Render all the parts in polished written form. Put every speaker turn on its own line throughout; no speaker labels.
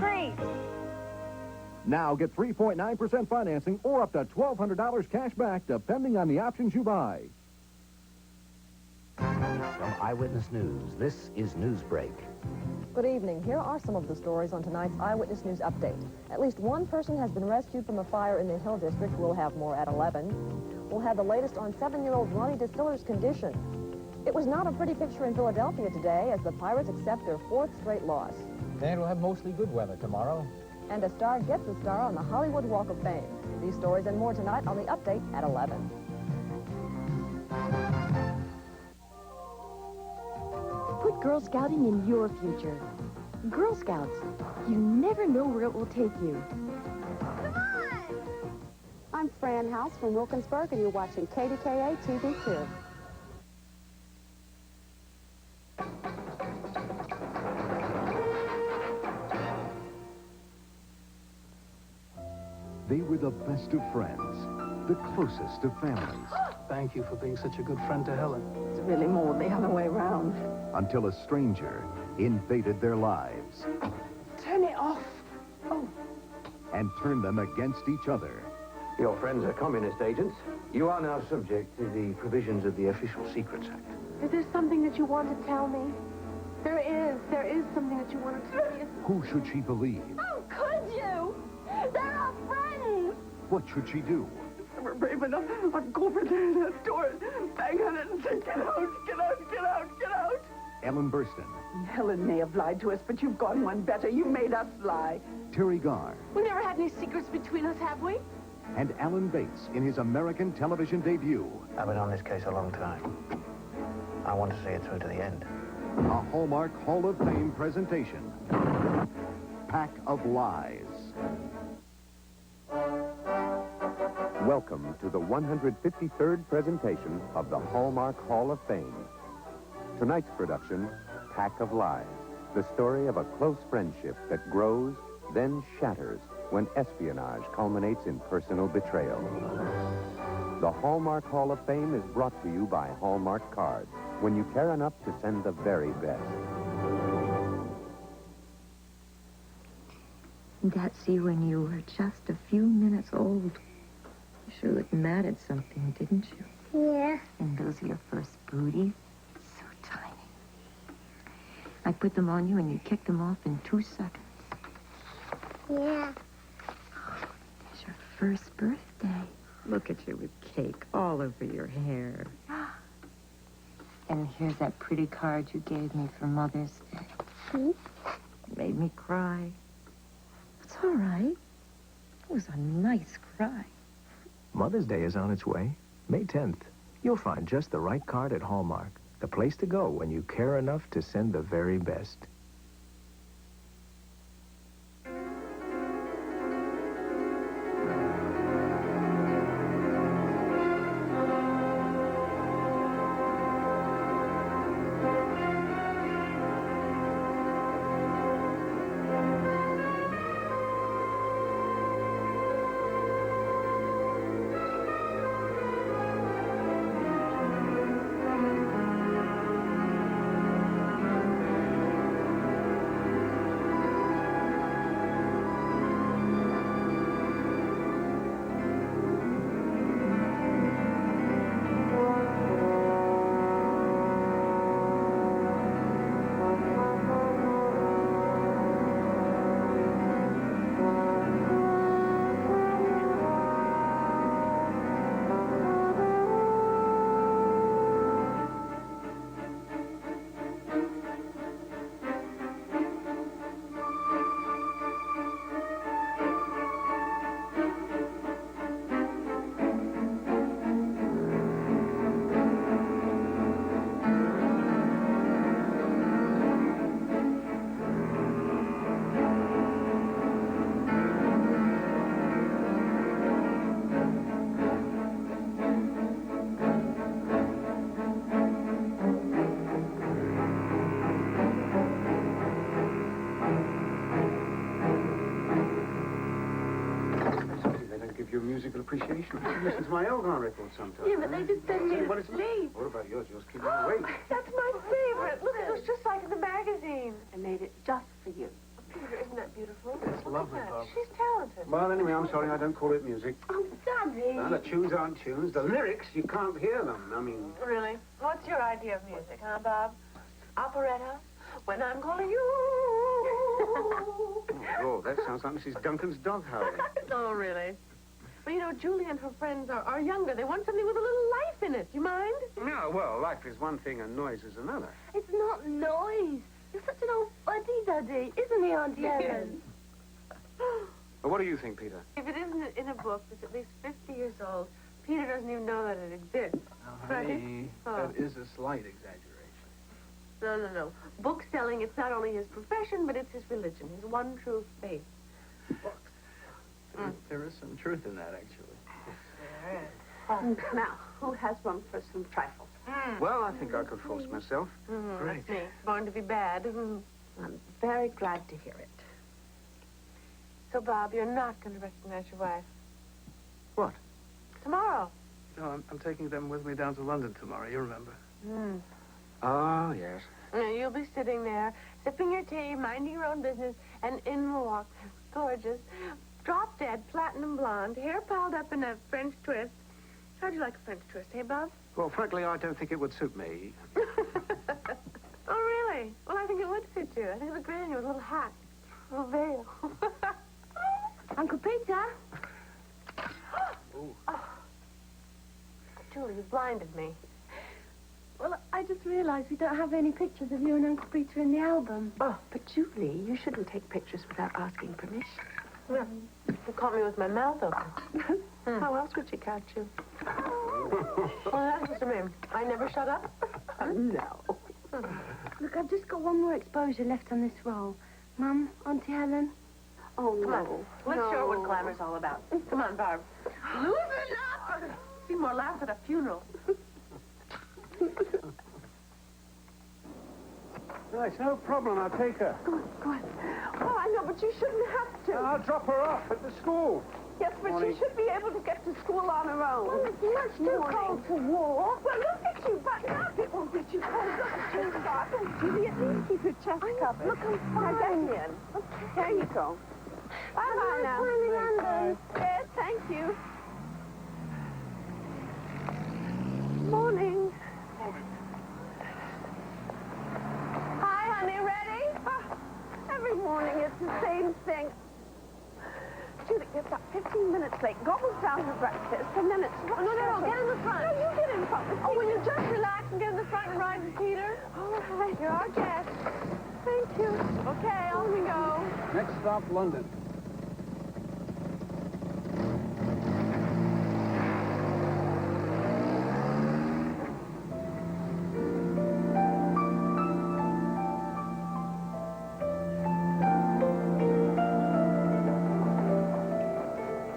treat.
Now get 3.9% financing or up to $1,200 cash back, depending on the options you buy.
From Eyewitness News, this is Newsbreak.
Good evening. Here are some of the stories on tonight's Eyewitness News Update. At least one person has been rescued from a fire in the Hill District. We'll have more at 11. We'll have the latest on 7-year-old Ronnie Distiller's condition. It was not a pretty picture in Philadelphia today as the Pirates accept their 4th straight loss.
And we'll have mostly good weather tomorrow.
And a star gets a star on the Hollywood Walk of Fame. These stories and more tonight on the Update at 11.
Put Girl Scouting in your future. Girl Scouts, you never know where it will take you.
Come on!
I'm Fran House from Wilkinsburg, and you're watching KDKA TV2.
They were the best of friends, the closest of families.
Thank you for being such a good friend to Helen.
It's really more the other way around.
Until a stranger invaded their lives
Turn it off. Oh.
and turned them against each other.
Your friends are communist agents. You are now subject to the provisions of the Official Secrets Act.
Is there something that you want to tell me? There is something that you want to tell me.
Who should she believe?
How could you? They're our friends.
What should she do?
We're brave enough. I'd go over there to that door, bang on it and say, get out, get out, get out, get out.
Ellen Burstyn,
Helen may have lied to us, but you've gone one better. You made us lie.
Terry Garr,
We never had any secrets between us, have we?
and Alan Bates in his American television debut.
I've been on this case a long time. I want to see it through to the end.
A Hallmark Hall of Fame presentation. Pack of Lies.
Welcome to the 153rd presentation of the Hallmark Hall of Fame. Tonight's production, Pack of Lies, the story of a close friendship that grows, then shatters when espionage culminates in personal betrayal. The Hallmark Hall of Fame is brought to you by Hallmark Cards, when you care enough to send the very best.
That's you when you were just a few minutes old. You sure looked mad at something, didn't you?
Yeah.
And those are your first booties? So tiny. I put them on you and you kicked them off in 2 seconds.
Yeah.
It's your first birthday. Look at you with cake all over your hair. And here's that pretty card you gave me for Mother's Day. It made me cry. It's all right. It was a nice cry.
Mother's Day is on its way. May 10th. You'll find just the right card at Hallmark. The place to go when you care enough to send the very best.
Your musical appreciation. I listen to my own record sometimes.
Yeah, but they just send me to sleep.
What about yours? Yours keep me awake.
That's my favorite. Look, it was just like in the magazine. I made it just for you. Peter, isn't that beautiful?
It's lovely, Bob.
She's talented.
Well, anyway, I'm sorry, I don't call it music.
Oh, Daddy.
No, the tunes aren't tunes. The lyrics, you can't hear them. I mean...
Really? What's your idea of music, huh, Bob? Operetta? When I'm calling you.
Oh, that sounds like Mrs. Duncan's dog howling.
Oh, really? Well, you know, Julie and her friends are younger. They want something with a little life in it. You mind?
No, well, life is one thing and noise is another.
It's not noise. You're such an old fuddy-duddy, isn't he, Auntie Ellen?
Well, what do you think, Peter?
If it isn't in a book that's at least 50 years old, Peter doesn't even know that it exists. Right?
That is a slight exaggeration.
No. Book selling, it's not only his profession, but it's his religion, his one true faith.
There is some truth in that, actually.
Now, who has room for some trifles?
Well, I think I could force myself.
Great. That's me. Born to be bad. I'm very glad to hear it. So, Bob, you're not going to recognize your wife.
What?
Tomorrow.
No, I'm taking them with me down to London tomorrow, you remember.
Oh, yes.
You'll be sitting there, sipping your tea, minding your own business, and in will walk this gorgeous, drop-dead, platinum blonde, hair piled up in a French twist. How'd you like a French twist, hey, Bob?
Well, frankly, I don't think it would suit me.
Oh, really? Well, I think it would suit you. I think it would great on you with a little hat, a little veil.
Uncle Peter?
Oh. Julie, you blinded me.
Well, I just realized we don't have any pictures of you and Uncle Peter in the album.
Oh, but Julie, you shouldn't take pictures without asking permission.
Well, you caught me with my mouth open. How else would she catch you? Well, that's just me. I never shut up.
No. Look, I've just got one more exposure left on this roll. Mum, Auntie Helen?
Oh, no. Let's show her what glamour's all about. Come on, Barb. Loosen up! See more laugh at a funeral.
No, it's no problem. I'll take her.
Go on. Oh, I know, but you shouldn't have to.
I'll drop her off at the school.
Yes, but she should be able to get to school on her own. Well, it's much too cold to walk. Well, look at you button up. It won't get you cold. Look at you, Scott. Oh, Julie, at least keep your chest covered. Look, I'm fine. Now, get in. Okay. There you go. Bye-bye now. London. Yes, thank you. Morning. Hi, honey. Ready? Every morning it's the same thing. Julie, you're about 15 minutes late. Goggles down for breakfast, and then it's...
Oh, no, get in the front.
No, you get in front.
Oh, will you just relax and get in the front and ride with Peter?
All right.
You're our guest.
Thank you.
Okay, on we go.
Next stop, London.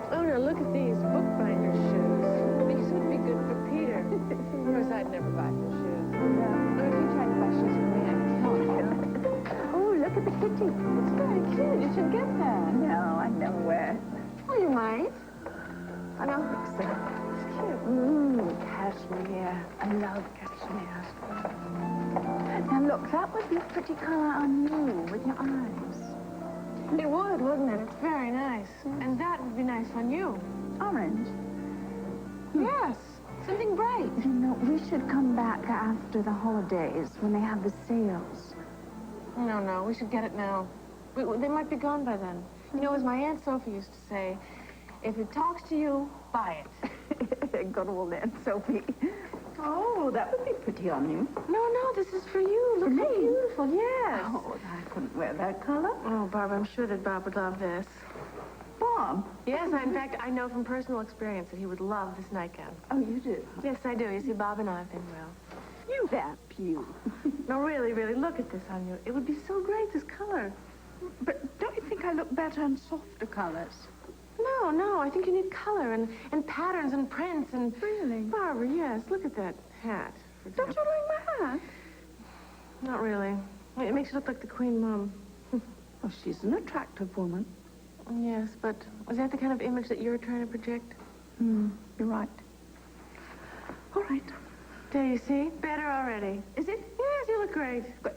Oh, now look at these bookbinder shoes. These would be good for Peter. Of course, I'd never buy him shoes. No, if you try to buy shoes for me, I'd kill you.
Oh, look at the kitty.
It's very cute. You should get that.
No, I know where.
Oh, you might.
I don't think so.
It's cute.
Cashmere. I love cashmere. Now, look, that would be a pretty color on you with your eyes.
It would, wouldn't it? It's very nice. And that would be nice on you.
Orange.
Yes. Something bright.
You know, we should come back after the holidays when they have the sales.
No, we should get it now. They might be gone by then. You know, as my Aunt Sophie used to say, if it talks to you, buy it.
Good old Aunt Sophie. Oh, that would be pretty on you.
No, this is for you. Look how beautiful, yes.
Oh, I couldn't wear that color.
Oh, Barb, I'm sure that Bob would love this.
Bob?
Yes, in fact, I know from personal experience that he would love this nightgown.
Oh, you do?
Yes, I do. You see, Bob and I have been well.
You that pew.
No, really, look at this on you. It would be so great, this color.
But don't you think I look better in softer colors?
No, I think you need color and patterns and prints and...
Really?
Barbara, yes, look at that hat.
Don't you like my hat?
Not really. It makes you look like the Queen Mum.
Well, she's an attractive woman.
Yes, but is that the kind of image that you're trying to project?
You're right. All right.
There, you see? Better already.
Is it?
Yes, you look great.
Good.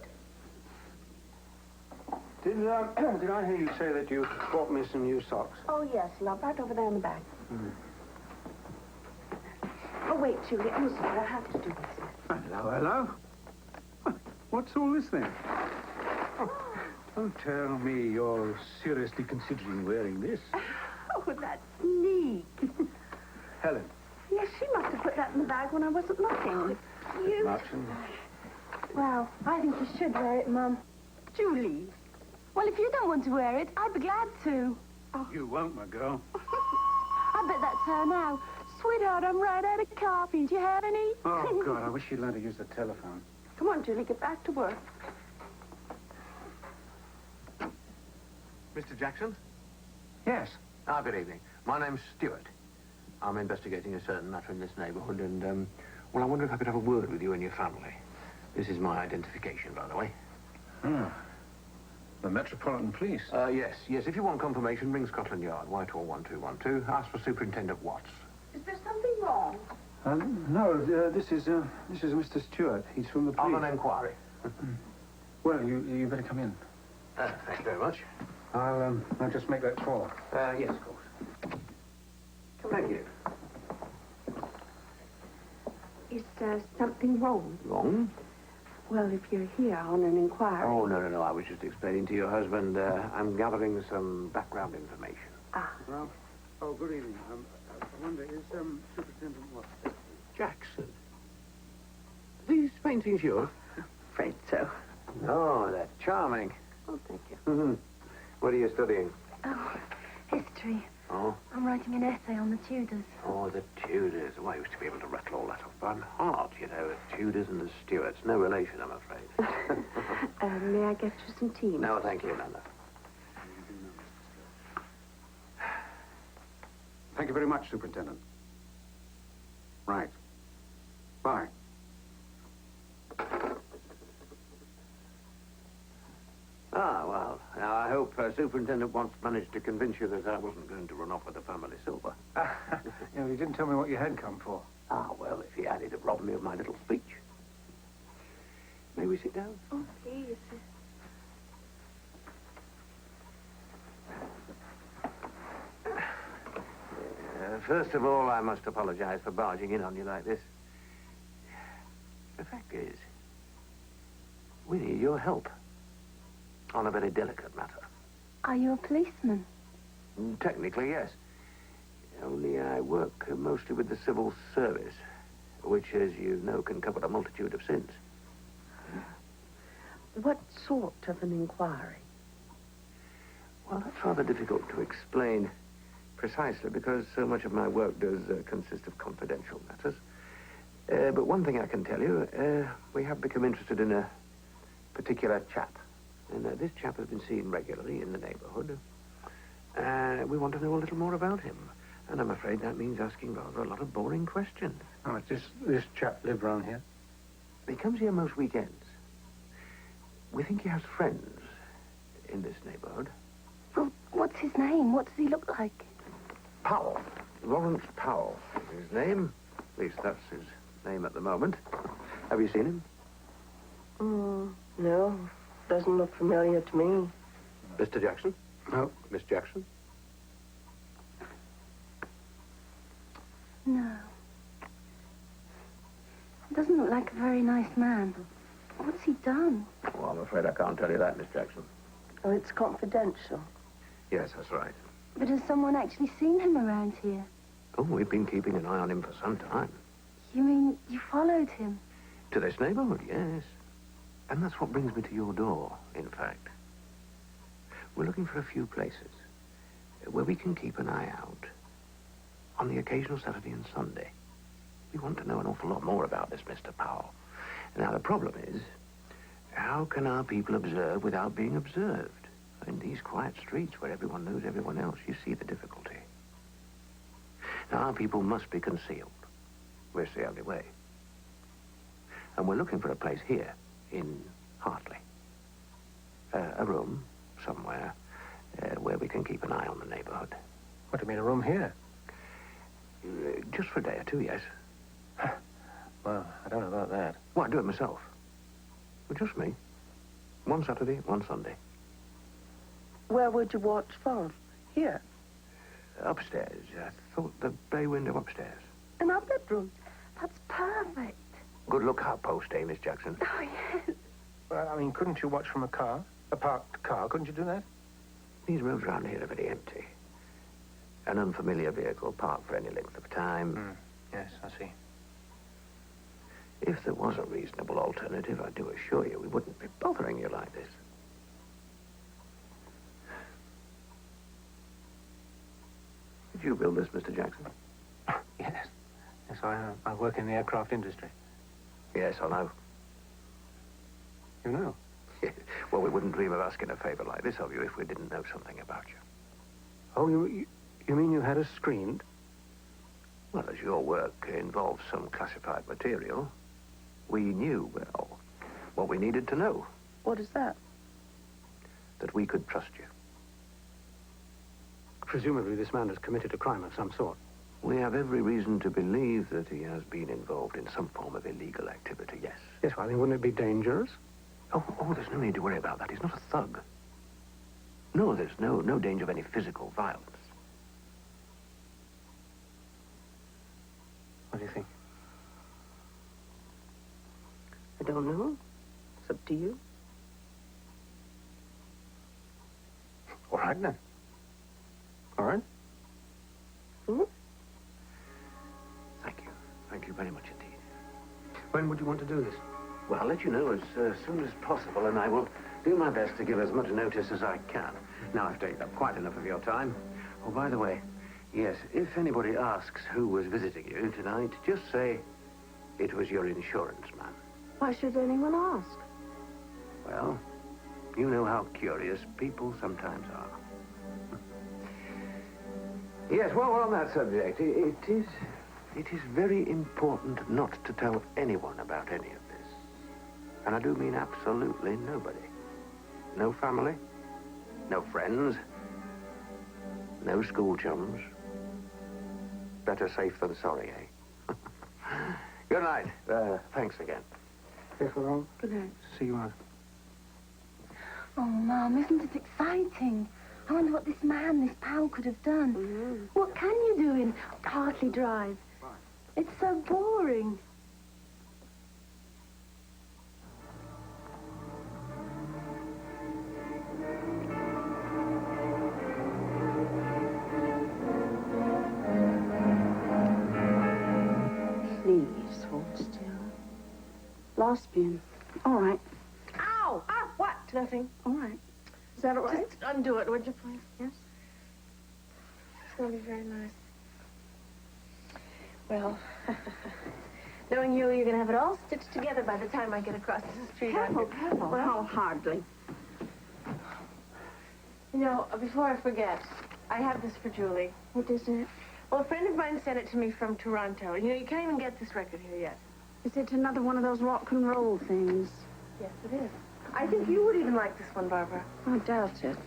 Did I hear you say that you bought me some new socks?
Oh, yes, love. Right over there in the bag. Oh, wait, Julie. I'm sorry. I have to do this.
Hello, hello. What's all this then? Don't tell me you're seriously considering wearing this.
Oh, that's neat.
Helen.
Yes, she must have put that in the bag when I wasn't looking. You...
Martin.
Well, I think you should wear it, Mum.
Julie.
Well, if you don't want to wear it, I'd be glad to.
You won't, my girl.
I bet that's her now. Sweetheart, I'm right out of coffee. Do you have any?
Oh, God, I wish you'd learn to use the telephone.
Come on, Julie. Get back to work.
Mr. Jackson?
Yes.
Good evening. My name's Stuart. I'm investigating a certain matter in this neighborhood, and, well, I wonder if I could have a word with you and your family. This is my identification, by the way.
The Metropolitan Police?
Yes. If you want confirmation, ring Scotland Yard, Whitehall 1212. Ask for Superintendent Watts.
Is there something wrong?
No, this is Mr. Stewart. He's from the police.
On an inquiry.
Well, you better come in.
Thank you very much.
I'll just make that call.
Yes, of course. Thank you.
Is there something wrong?
Wrong?
Well, if you're here on an inquiry...
Oh, no. I was just explaining to your husband. I'm gathering some background information.
Well, good evening. I wonder, is Superintendent Watts?
Jackson. Are these paintings yours?
Afraid so.
No, they're charming.
Oh, thank you.
What are you studying?
Oh, history.
Oh?
I'm writing an essay on the Tudors.
Oh, the Tudors. Oh, I used to be able to rattle all that off by heart, you know. The Tudors and the Stuarts. No relation, I'm afraid.
May I get you some tea?
No, thank you, no.
Thank you very much, Superintendent. Right. Bye.
Well, now I hope Superintendent Watts managed to convince you that I wasn't going to run off with the family silver.
You didn't tell me what you had come for.
Well, if he had, he'd have robbed me of my little speech. May we sit down?
Oh, please.
First of all, I must apologize for barging in on you like this. The fact is, we need your help on a very delicate matter.
Are you a policeman?
Technically, yes. Only I work mostly with the civil service, which, as you know, can cover a multitude of sins.
What sort of an inquiry?
Well, that's rather difficult to explain precisely because so much of my work does consist of confidential matters. But one thing I can tell you, we have become interested in a particular chap. And this chap has been seen regularly in the neighborhood. We want to know a little more about him. And I'm afraid that means asking rather a lot of boring questions.
Oh, does this chap live around here?
He comes here most weekends. We think he has friends in this neighborhood.
Well, what's his name? What does he look like?
Powell. Lawrence Powell is his name. At least that's his name at the moment. Have you seen him?
No. Doesn't look familiar to me.
Mr. Jackson?
No.
Miss Jackson?
No. Doesn't look like a very nice man. What's he done?
Well, I'm afraid I can't tell you that, Miss Jackson.
Oh, it's confidential.
Yes, that's right.
But has someone actually seen him around here?
Oh, we've been keeping an eye on him for some time.
You mean you followed him?
To this neighborhood, yes. And that's what brings me to your door, in fact. We're looking for a few places where we can keep an eye out on the occasional Saturday and Sunday. We want to know an awful lot more about this Mr. Powell. Now, the problem is, how can our people observe without being observed? In these quiet streets where everyone knows everyone else, you see the difficulty. Now, our people must be concealed. We're the only way. And we're looking for a place here in Hartley. A room somewhere where we can keep an eye on the neighborhood.
What do you mean, a room here?
Just for a day or two, yes.
Well, I don't know about that.
Well, I do it myself. Well, just me. One Saturday, one Sunday.
Where would you watch from? Here?
Upstairs. I thought the bay window upstairs.
In our bedroom. That's perfect.
Good lookout post, eh, Miss Jackson?
Oh, yes.
Well, I mean, couldn't you watch from a car? A parked car, couldn't you do that?
These roads around here are very empty. An unfamiliar vehicle parked for any length of time.
Yes, I see.
If there was a reasonable alternative, I do assure you we wouldn't be bothering you like this. Did you build this, Mr. Jackson?
Yes. Yes, I work in the aircraft industry.
Yes, I know.
You know?
Well, we wouldn't dream of asking a favor like this of you if we didn't know something about you.
Oh, you mean you had us screened?
Well, as your work involves some classified material, we knew, well, what we needed to know.
What is that?
That we could trust you.
Presumably this man has committed a crime of some sort.
We have every reason to believe that he has been involved in some form of illegal activity, yes.
Yes, well, I mean, wouldn't it be dangerous?
Oh, there's no need to worry about that. He's not a thug. No, there's no danger of any physical violence.
What do you think?
I don't know. It's up to you.
All right, then. All right.
Hmm?
Thank you. Thank you very much indeed.
When would you want to do this?
Well, I'll let you know as soon as possible, and I will do my best to give as much notice as I can. Now, I've taken up quite enough of your time. Oh, by the way, yes, if anybody asks who was visiting you tonight, just say it was your insurance man.
Why should anyone ask?
Well, you know how curious people sometimes are. Yes, well, on that subject, it is very important not to tell anyone about any of this. And I do mean absolutely nobody. No family, no friends, no school chums. Better safe than sorry, eh? Good night. Thanks again.
Yes, well,
Good night.
see you out.
Oh, Mom, isn't it exciting? I wonder what this man, this pal, could have done.
Mm-hmm.
What can you do in Hartley Drive? It's so boring.
Please hold still. Losbian. All right.
Ow! Ah, what? Nothing.
All right. Is that all right?
Just undo it, would you, please? Yes. It's going to be very nice. Well, knowing you, you're going to have it all stitched together by the time I get across the street.
Careful, careful.
Well,
How hardly.
you know, before I forget, I have this for Julie.
What is it?
Well, a friend of mine sent it to me from Toronto. You know, you can't even get this record here yet.
Is it another one of those rock and roll things?
Yes, it is. I think you would even like this one, Barbara.
I doubt it.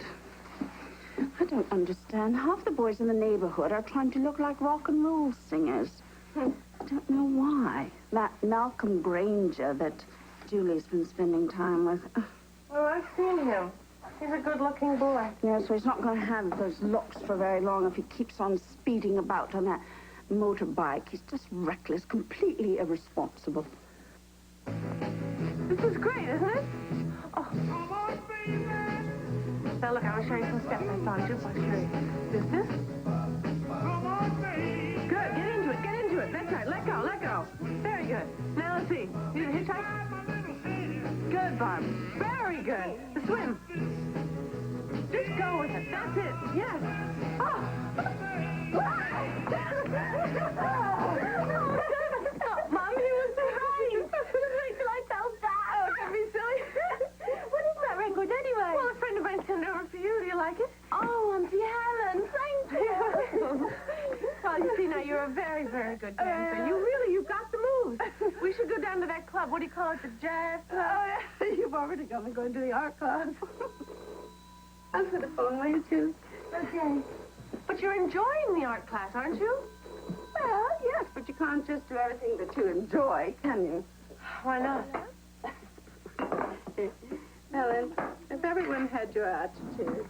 I don't understand. Half the boys in the neighborhood are trying to look like rock and roll singers. I don't know why. That Malcolm Granger that Julie's been spending time with.
Well, I've seen him. He's a good-looking boy.
Yeah, so he's not going to have those looks for very long if he keeps on speeding about on that motorbike. He's just reckless, completely irresponsible.
This is great, isn't it? Oh. Now, look, I want to show you some steps I saw. Just want to show you. This? Good. Get into it. Get into it. That's right. Let go. Let go. Very good. Now, let's see. You need to hitchhike? Good, Barb. Very good. The swim. Just go with it. That's it. Yes. Oh. Mommy was right. I felt bad. Oh, don't be silly. What is that record anyway? Well, a friend of mine sent it over for you. Do you like it? Oh, Auntie Helen, thank you. Well, you see, now, you're a very, very good dancer. You've got the moves. We should go down to that club. What do you call it? The jazz club? Oh, yeah. You've already got me going to the art class. I'm going to phone with you, too. Okay. But you're enjoying the art class, aren't you?
Well, yes, but you can't just do everything that you enjoy, can you?
Why not?
Helen, if everyone had your attitude.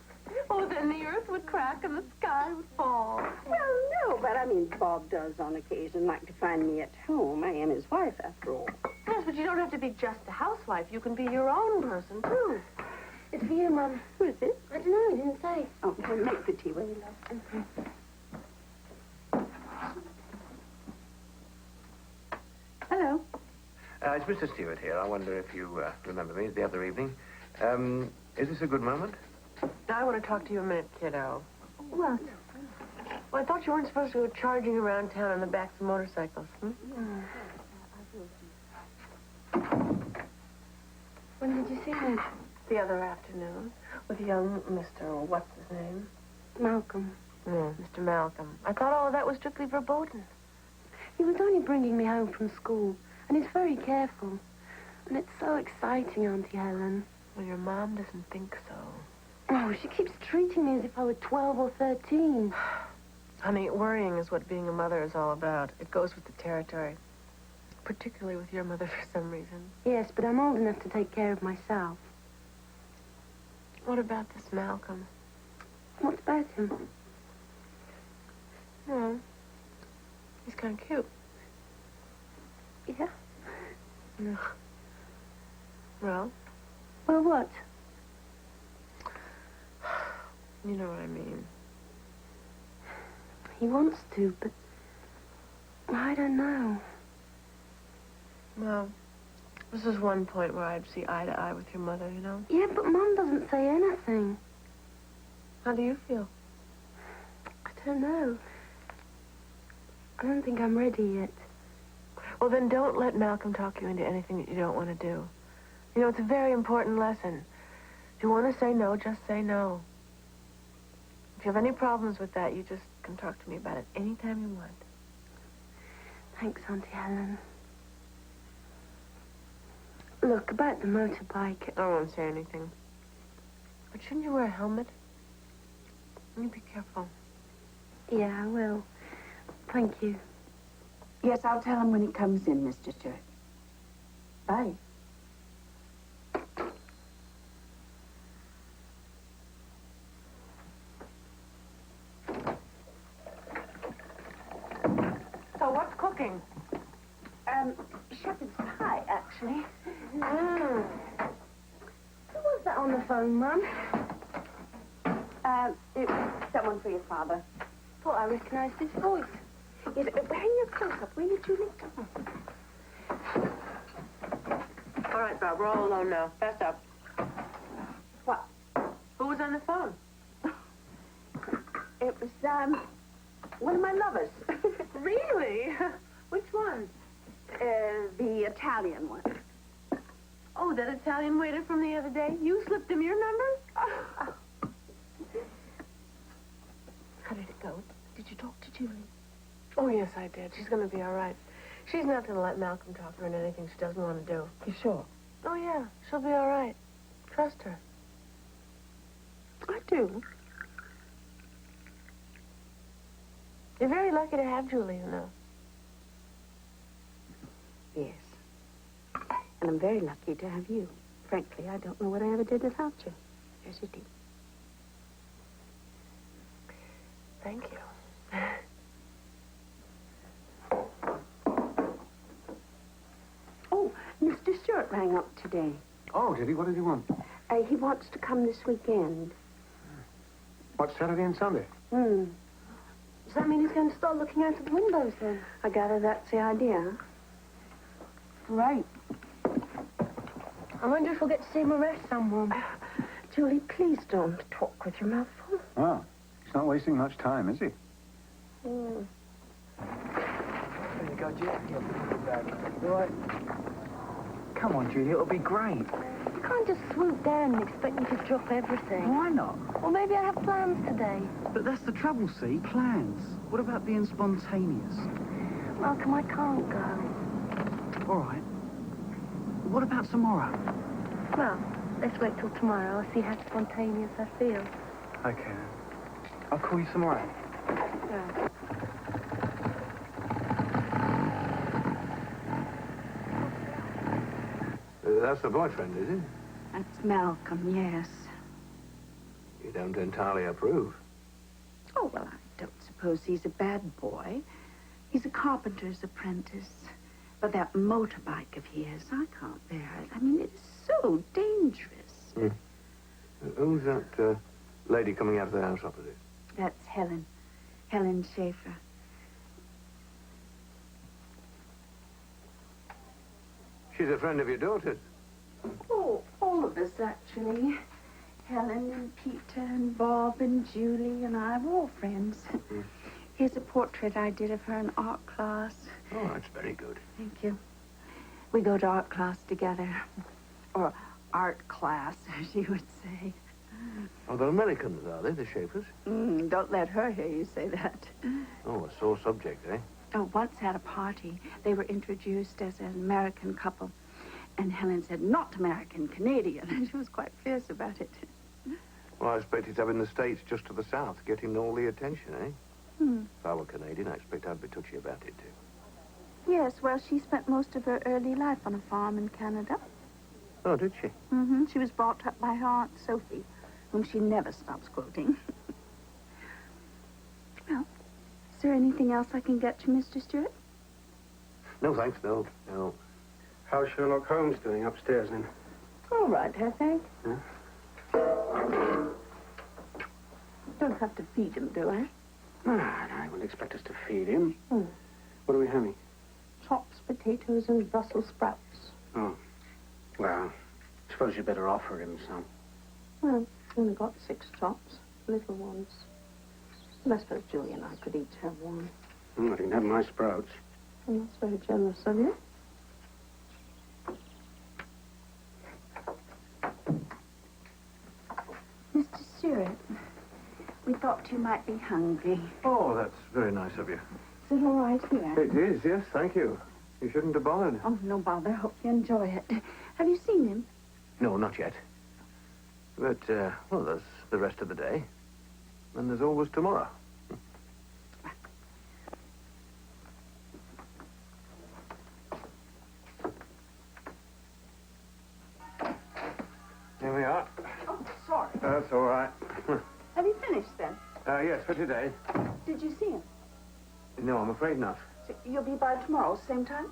Oh, then the earth would crack and the sky would fall.
Well, no, but I mean, Bob does on occasion like to find me at home. I am his wife, after all.
Yes, but you don't have to be just a housewife. You can be your own person, too.
It's for you, Mum. Who is it?
I don't know. He didn't say.
Oh, well, make the tea, will you, love? Hello.
It's Mr. Stewart here. I wonder if you remember me the other evening. Is this a good moment?
I want to talk to you a minute, kiddo.
What?
Well, I thought you weren't supposed to go charging around town on the backs of motorcycles.
When did you see him?
The other afternoon with young Mr. What's his name?
Malcolm.
Mr. Malcolm. I thought all of that was strictly verboten.
He was only bringing me home from school, and he's very careful. And it's so exciting, Auntie Helen.
Well, your mom doesn't think so.
Oh, she keeps treating me as if I were 12 or 13.
Honey, worrying is what being a mother is all about. It goes with the territory. Particularly with your mother for some reason.
Yes, but I'm old enough to take care of myself.
What about this Malcolm?
What about him?
No. He's kind of cute.
Yeah?
No. Well?
Well, what?
You know what I mean.
He wants to, but I don't know.
Well, this is one point where I'd see eye to eye with your mother, you know?
Yeah, but Mum doesn't say anything.
How do you feel?
I don't know. I don't think I'm ready yet.
Well, then don't let Malcolm talk you into anything that you don't want to do. You know, it's a very important lesson. If you want to say no, just say no. If you have any problems with that, you just can talk to me about it anytime you want.
Thanks, Auntie Helen. Look, about the motorbike.
I won't say anything. But shouldn't you wear a helmet? You be careful.
Yeah, I will. Thank you.
Yes, I'll tell him when he comes in, Mr. Stewart. Bye.
So what's cooking?
Shepherd's pie, actually. Who was that on the phone, Mum? It was someone for your father. Thought I recognized his voice. Yes, hang your close up, will you, Julie? Come on.
All right, Bob, we're all alone now. Fess up.
What?
Who was on the phone?
It was, one of my lovers.
Really? Which one?
The Italian one.
Oh, that Italian waiter from the other day? You slipped him your number?
How did it go? Did you talk to Julie?
Oh, yes, I did. She's going to be all right. She's not going to let Malcolm talk her into anything she doesn't want to do.
You sure?
Oh, yeah. She'll be all right. Trust her.
I do.
You're very lucky to have Julie, you know.
Yes. And I'm very lucky to have you. Frankly, I don't know what I ever did without you. Yes, you did.
Thank you.
Oh, Mr. Stewart rang up today.
Oh, did he? What did he want?
He wants to come this weekend.
What, Saturday and Sunday?
Does that mean he's going to start looking out of the windows, then? I gather that's the idea.
Right.
I wonder if we'll get to see him arrest someone. Julie, please don't talk with your mouth full.
Oh, he's not wasting much time, is he?
There you go, Julie. You all right? Come on, Julie, it'll be great.
You can't just swoop down and expect me to drop everything.
Why not?
Well, maybe I have plans today.
But that's the trouble, see? Plans. What about being spontaneous?
Malcolm, I can't go.
All right. What about tomorrow?
Well, let's wait till tomorrow. I'll see how spontaneous I feel.
Okay, then. I'll call you tomorrow.
Yeah.
That's the boyfriend, is it?
That's Malcolm, yes.
You don't entirely approve.
Oh, well, I don't suppose he's a bad boy. He's a carpenter's apprentice. But that motorbike of his, I can't bear it. I mean, it's so dangerous.
Who's that lady coming out of the house opposite?
That's Helen. Helen Schaefer.
She's a friend of your daughter's.
Oh, all of us, actually. Helen and Peter and Bob and Julie and I were all friends. Here's a portrait I did of her in art class.
Oh, that's very good.
Thank you. We go to art class together. Or art class, as you would say.
Oh, they're Americans, are they, the Schaefers?
Don't let her hear you say that.
Oh, a sore subject, eh?
Oh, once at a party, they were introduced as an American couple. And Helen said, not American, Canadian. And she was quite fierce about it.
Well, I expect it's having the States just to the south, getting all the attention, eh? If I were Canadian, I expect I'd be touchy about it, too.
Yes, well, she spent most of her early life on a farm in Canada.
Oh, did she?
She was brought up by her Aunt Sophie, whom she never stops quoting. Well, is there anything else I can get you, Mr. Stewart?
No, thanks, no.
How's Sherlock Holmes doing upstairs, then?
All right, I think.
Huh?
Don't have to feed him, do I?
I wouldn't expect us to feed him. What are we having?
Chops, potatoes, and Brussels sprouts.
Oh. Well, I suppose you better offer him some.
Well, only got 6 chops, little ones. And I suppose Julie and I could each have one.
I can have my sprouts.
And that's very generous of you.
Mr. Stewart, we thought you might be hungry.
Oh, that's very nice of you.
Is it all right here?
It is, yes, thank you. You shouldn't have bothered.
Oh, no bother. Hope you enjoy it. Have you seen him?
No, not yet. But, well, there's the rest of the day. And there's always tomorrow. Here we are.
Oh, sorry.
That's all right.
Have you finished, then?
Yes, for today.
Did you see him?
No, I'm afraid not.
So you'll be by tomorrow, same time?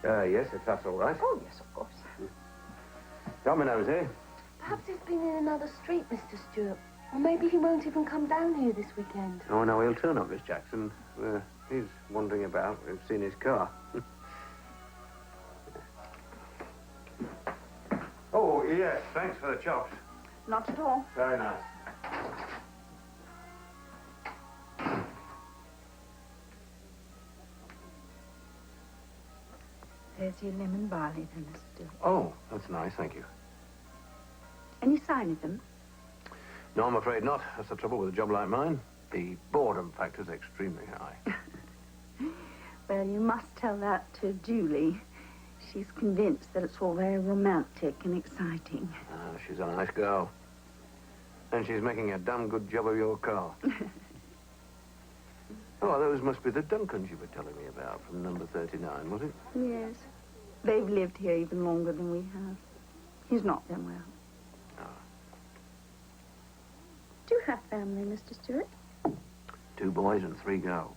Yes, if that's all right.
Oh, yes, of course.
Dominoes, eh?
Perhaps he's been in another street, Mr. Stewart. Or maybe he won't even come down here this weekend.
Oh, no, he'll turn up, Miss Jackson. He's wandering about. We've seen his car. Oh, yes, thanks for the chops.
Not at all.
Very nice.
There's your lemon barley, then, Mr. Stewart.
Oh, that's nice, thank you.
Any sign of them?
No, I'm afraid not. That's the trouble with a job like mine. The boredom factor's extremely high.
Well, you must tell that to Julie. She's convinced that it's all very romantic and exciting.
She's a nice girl. And she's making a damn good job of your car. Oh, those must be the Duncans you were telling me about from number 39, was it?
Yes. They've lived here even longer than we have. He's not been well. Do you have family, Mr. Stewart?
2 boys and 3 girls.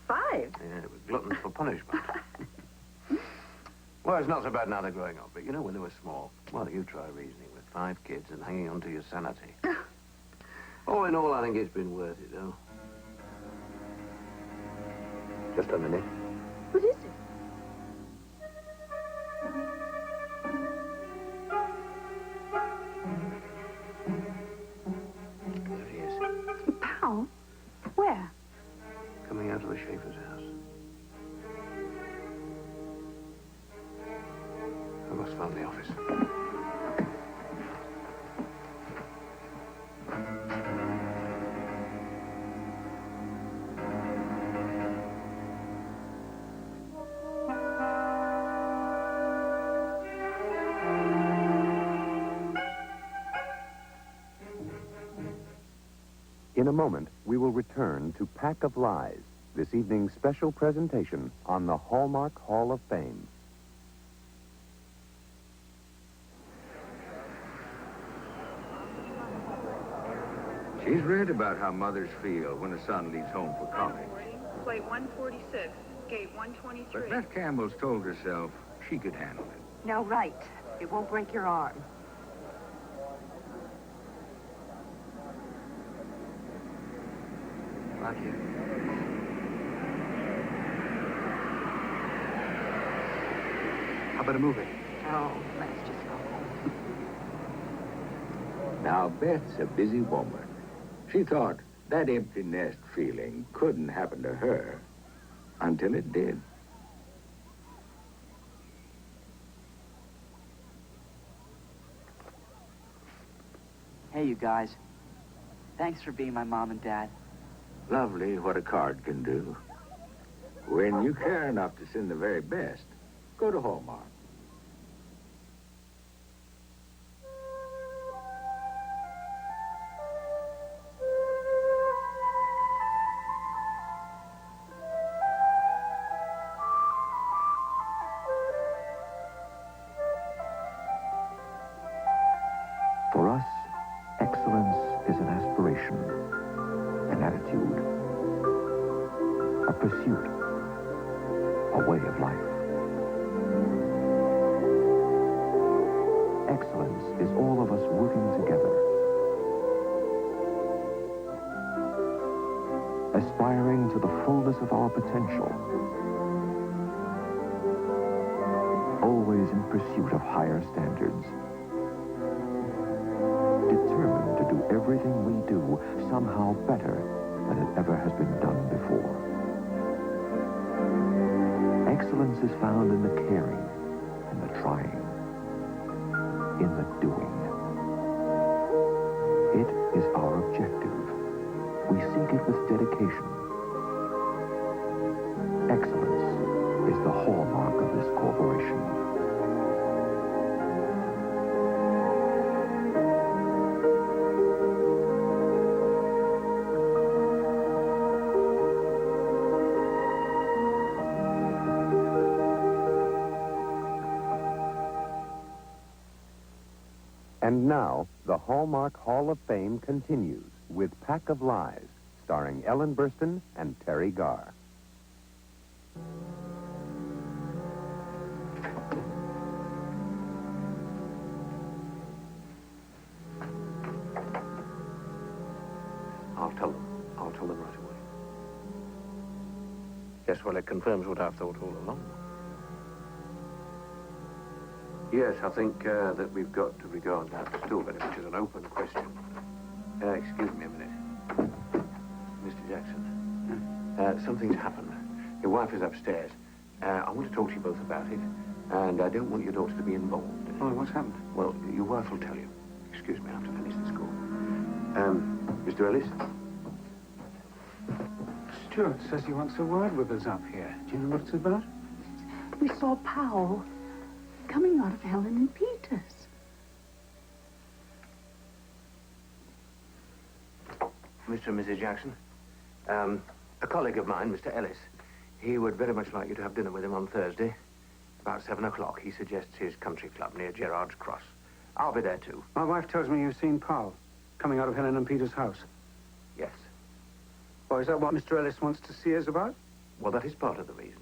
5?
Yeah, it was gluttons for punishment. Well, it's not so bad now they're growing up, but you know when they were small, well, you try reasoning with 5 kids and hanging on to your sanity. All in all, I think it's been worth it, though. Just a minute.
What is it?
There he is.
Pal? Where?
Coming out of the Schaefer's house. I must phone the office.
In a moment, we will return to Pack of Lies, this evening's special presentation on the Hallmark Hall of Fame.
He's read about how mothers feel when a son leaves home for college.
Plate 146, gate 123.
But Beth Campbell's told herself she could handle it.
Now, right. It won't break your arm.
Love you.
How about a movie?
Oh, let's just go home.
Now, Beth's a busy woman. She thought that empty nest feeling couldn't happen to her until it did.
Hey, you guys. Thanks for being my mom and dad.
Lovely what a card can do. When you care enough to send the very best, go to Hallmark.
For us, excellence is an aspiration, an attitude, a pursuit, a way of life. Excellence is all of us working together, aspiring to the fullness of our potential, always in pursuit of higher standards. Determined to do everything we do somehow better than it ever has been done before. Excellence is found in the caring, in the trying, in the doing. It is our objective. We seek it with dedication. Excellence is the hallmark of this corporation. And now, the Hallmark Hall of Fame continues with Pack of Lies, starring Ellen Burstyn and Terry Garr.
I'll tell them. I'll tell them right away. Yes, well, it confirms what I've thought all along. Yes, I think that we've got to regard that story, which is an open question. Excuse me a minute. Mr. Jackson, something's happened. Your wife is upstairs. I want to talk to you both about it, and I don't want your daughter to be involved.
Oh, what's happened?
Well, your wife will tell you. Excuse me, I have to finish this call. Mr. Ellis?
Stuart says he wants a word with us up here. Do you know what it's about?
We saw Powell coming out of Helen and Peter's.
Mr. and Mrs. Jackson, a colleague of mine, Mr. Ellis, he would very much like you to have dinner with him on Thursday, about 7 o'clock. He suggests his country club near Gerrard's Cross. I'll be there, too.
My wife tells me you've seen Powell coming out of Helen and Peter's house.
Yes.
Oh, is that what Mr. Ellis wants to see us about?
Well, that is part of the reason.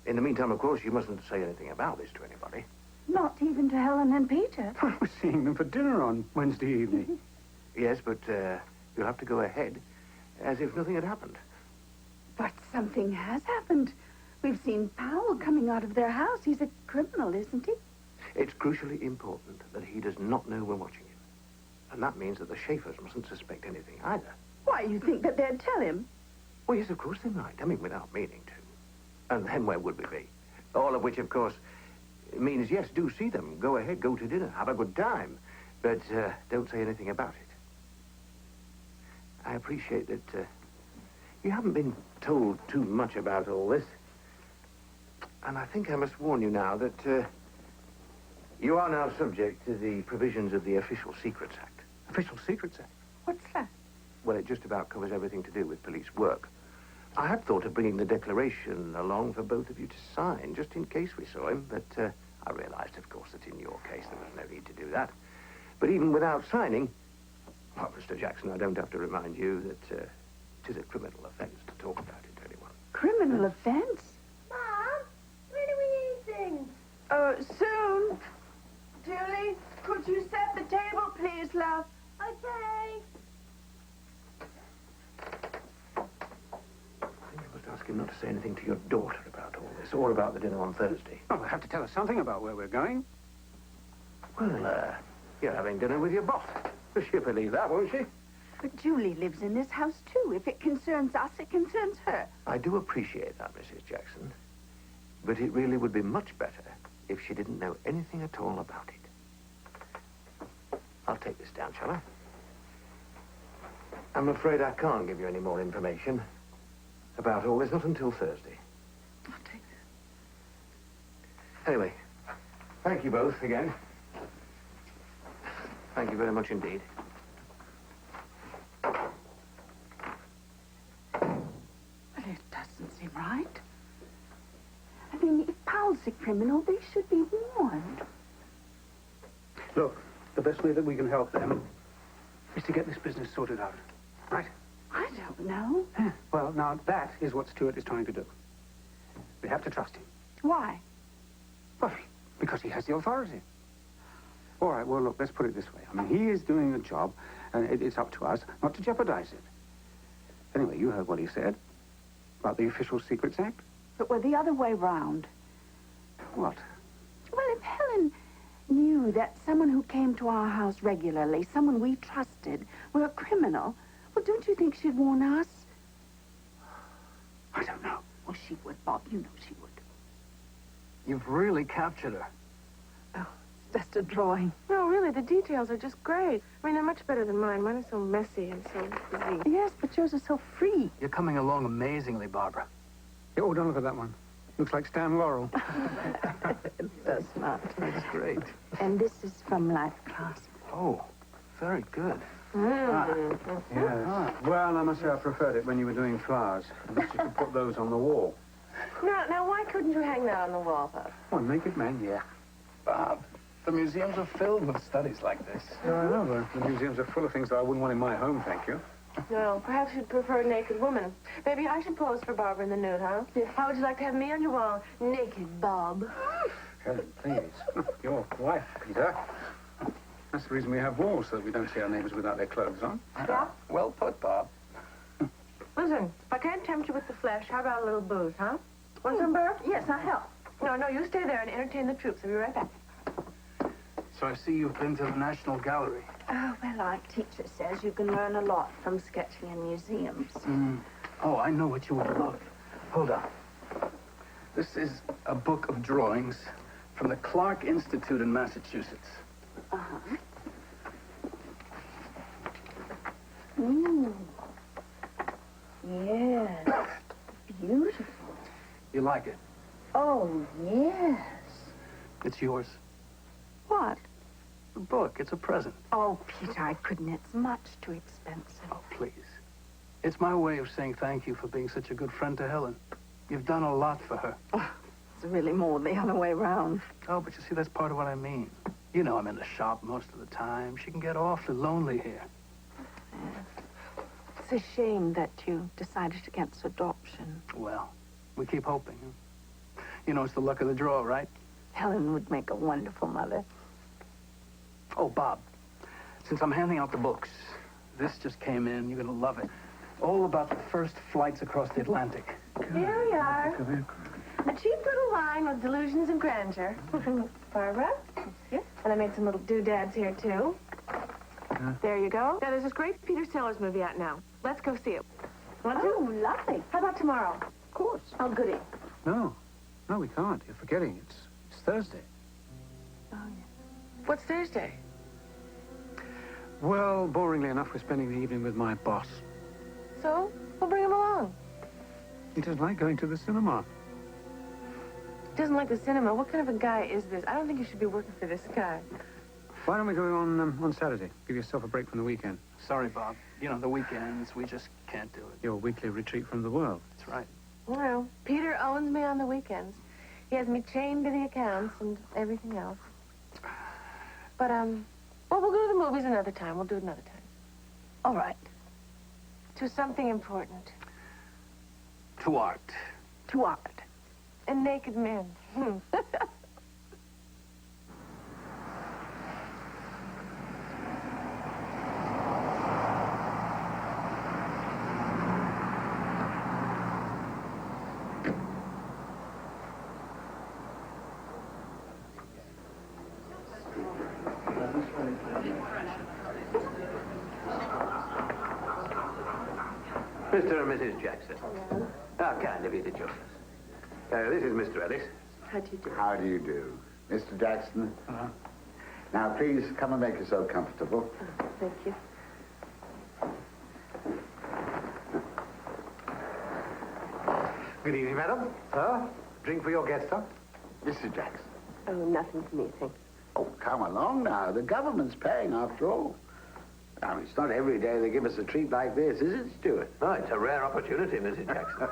In the meantime, of course, you mustn't say anything about this to anybody.
Not even to Helen and Peter.
We're seeing them for dinner on Wednesday evening.
Yes, but you'll have to go ahead as if nothing had happened.
But something has happened. We've seen Powell coming out of their house. He's a criminal, isn't he?
It's crucially important that he does not know we're watching him. And that means that the Schaefers mustn't suspect anything either.
Why, you think that they'd tell him?
Well, yes, of course they might. I mean, without meaning to. And then where would we be? All of which, of course, means, yes, do see them. Go ahead, go to dinner, have a good time. But don't say anything about it. I appreciate that you haven't been told too much about all this. And I think I must warn you now that you are now subject to the provisions of the Official Secrets Act.
Official Secrets Act?
What's that?
Well, it just about covers everything to do with police work. I had thought of bringing the declaration along for both of you to sign, just in case we saw him, but I realized, of course, that in your case there was no need to do that. But even without signing, Well, Mr. Jackson, I don't have to remind you that it is a criminal offense to talk about it to anyone.
Criminal offense?
Mom, when are we eating?
Soon. Julie, could you set the table, please, love?
Okay.
I think you must ask him not to say anything to your daughter about all this, or about the dinner on Thursday.
Oh, we'll have to tell us something about where we're going.
Well, you're having dinner with your boss. She'll believe that, won't she?
But Julie lives in this house, too. If it concerns us, it concerns her.
I do appreciate that, Mrs. Jackson. But it really would be much better if she didn't know anything at all about it. I'll take this down, shall I? I'm afraid I can't give you any more information about all this, not until Thursday.
I'll take
that. Anyway, thank you both again. Thank you very much indeed.
But it doesn't seem right. I mean, if Powell's a criminal, they should be warned.
Look, the best way that we can help them is to get this business sorted out. Right?
I don't know.
Well, now, that is what Stuart is trying to do. We have to trust him.
Why?
Well, because he has the authority. All right, well, look, let's put it this way. I mean, he is doing the job, and it's up to us not to jeopardize it. Anyway, you heard what he said about the Official Secrets Act.
But we're the other way round.
What?
Well, if Helen knew that someone who came to our house regularly, someone we trusted, were a criminal, well, don't you think she'd warn us?
I don't know.
Well, she would, Bob. You know she would.
You've really captured her.
Just a drawing.
No, really, the details are just great. I mean, they're much better than mine. Mine are so messy and so busy.
Yes, but yours are so free.
You're coming along amazingly, Barbara.
Yeah, oh, don't look at that one. Looks like Stan Laurel.
It does not.
That's great.
And this is from life class.
Oh, very good.
Yes. Well, I must say I preferred it when you were doing flowers. I wish you could put those on the wall.
Now, why couldn't you hang that on the wall, Bob?
Oh, naked man, yeah.
Bob, the museums are filled with studies like this.
Yeah, I know. The museums are full of things that I wouldn't want in my home, thank you.
No, perhaps you'd prefer a naked woman. Maybe I should pose for Barbara in the nude, huh? Yeah. How would you like to have me on your wall? Naked Bob.
Helen, please. Your wife, Peter. That's the reason we have walls, so that we don't see our neighbors without their clothes on.
Yeah?
Well put, Bob.
Listen, if I can't tempt you with the flesh, how about a little booze, huh? Want some, Burp?
Yes, I'll help.
No, you stay there and entertain the troops. I'll be right back.
So I see you've been to the National Gallery.
Oh, well, our teacher says you can learn a lot from sketching in museums.
Oh, I know what you would love. Hold on. This is a book of drawings from the Clark Institute in Massachusetts.
Uh-huh. Ooh. Yes. Beautiful.
You like it?
Oh, yes.
It's yours.
What?
The book. It's a present.
Oh, Peter, I couldn't. It's much too expensive.
Oh, please. It's my way of saying thank you for being such a good friend to Helen. You've done a lot for her.
Oh, it's really more the other way around.
Oh, but you see, that's part of what I mean. You know I'm in the shop most of the time. She can get awfully lonely here.
Yes. It's a shame that you decided against adoption.
Well, we keep hoping. You know, it's the luck of the draw, right?
Helen would make a wonderful mother.
Oh, Bob, since I'm handing out the books, this just came in. You're going to love it. All about the first flights across the Atlantic.
Here we are. A cheap little line with delusions of grandeur. Barbara? Yep. And I made some little doodads here, too. There you go. Now, there's this great Peter Sellers movie out now. Let's go see it. Want to?
Oh, lovely.
How about tomorrow?
Of course.
Oh, goody.
No, we can't. You're forgetting. It's Thursday.
Oh, yeah.
What's Thursday?
Well, boringly enough, we're spending the evening with my boss.
So, we'll bring him along.
He doesn't like going to the cinema.
He doesn't like the cinema. What kind of a guy is this? I don't think you should be working for this guy.
Why don't we go on Saturday? Give yourself a break from the weekend.
Sorry, Bob. You know, the weekends, we just can't do it.
Your weekly retreat from the world.
That's right.
Well, Peter owns me on the weekends. He has me chained to the accounts and everything else. But, well, we'll go to the movies another time. We'll do it another time. All right. To something important.
To art.
To art. And naked men.
Mr. and Mrs. Jackson. How kind of you to join us. This is Mr. Ellis.
How do you do?
How do you do? Mr. Jackson? Now, please come and make yourself comfortable.
Thank you.
Good evening, madam. Sir, drink for your guest, sir.
Mr. Jackson.
Oh, nothing for me, thank you.
Oh, come along now. The government's paying, after all. Now, it's not every day they give us a treat like this, is it, Stuart?
Oh, it's a rare opportunity, Mrs. Jackson.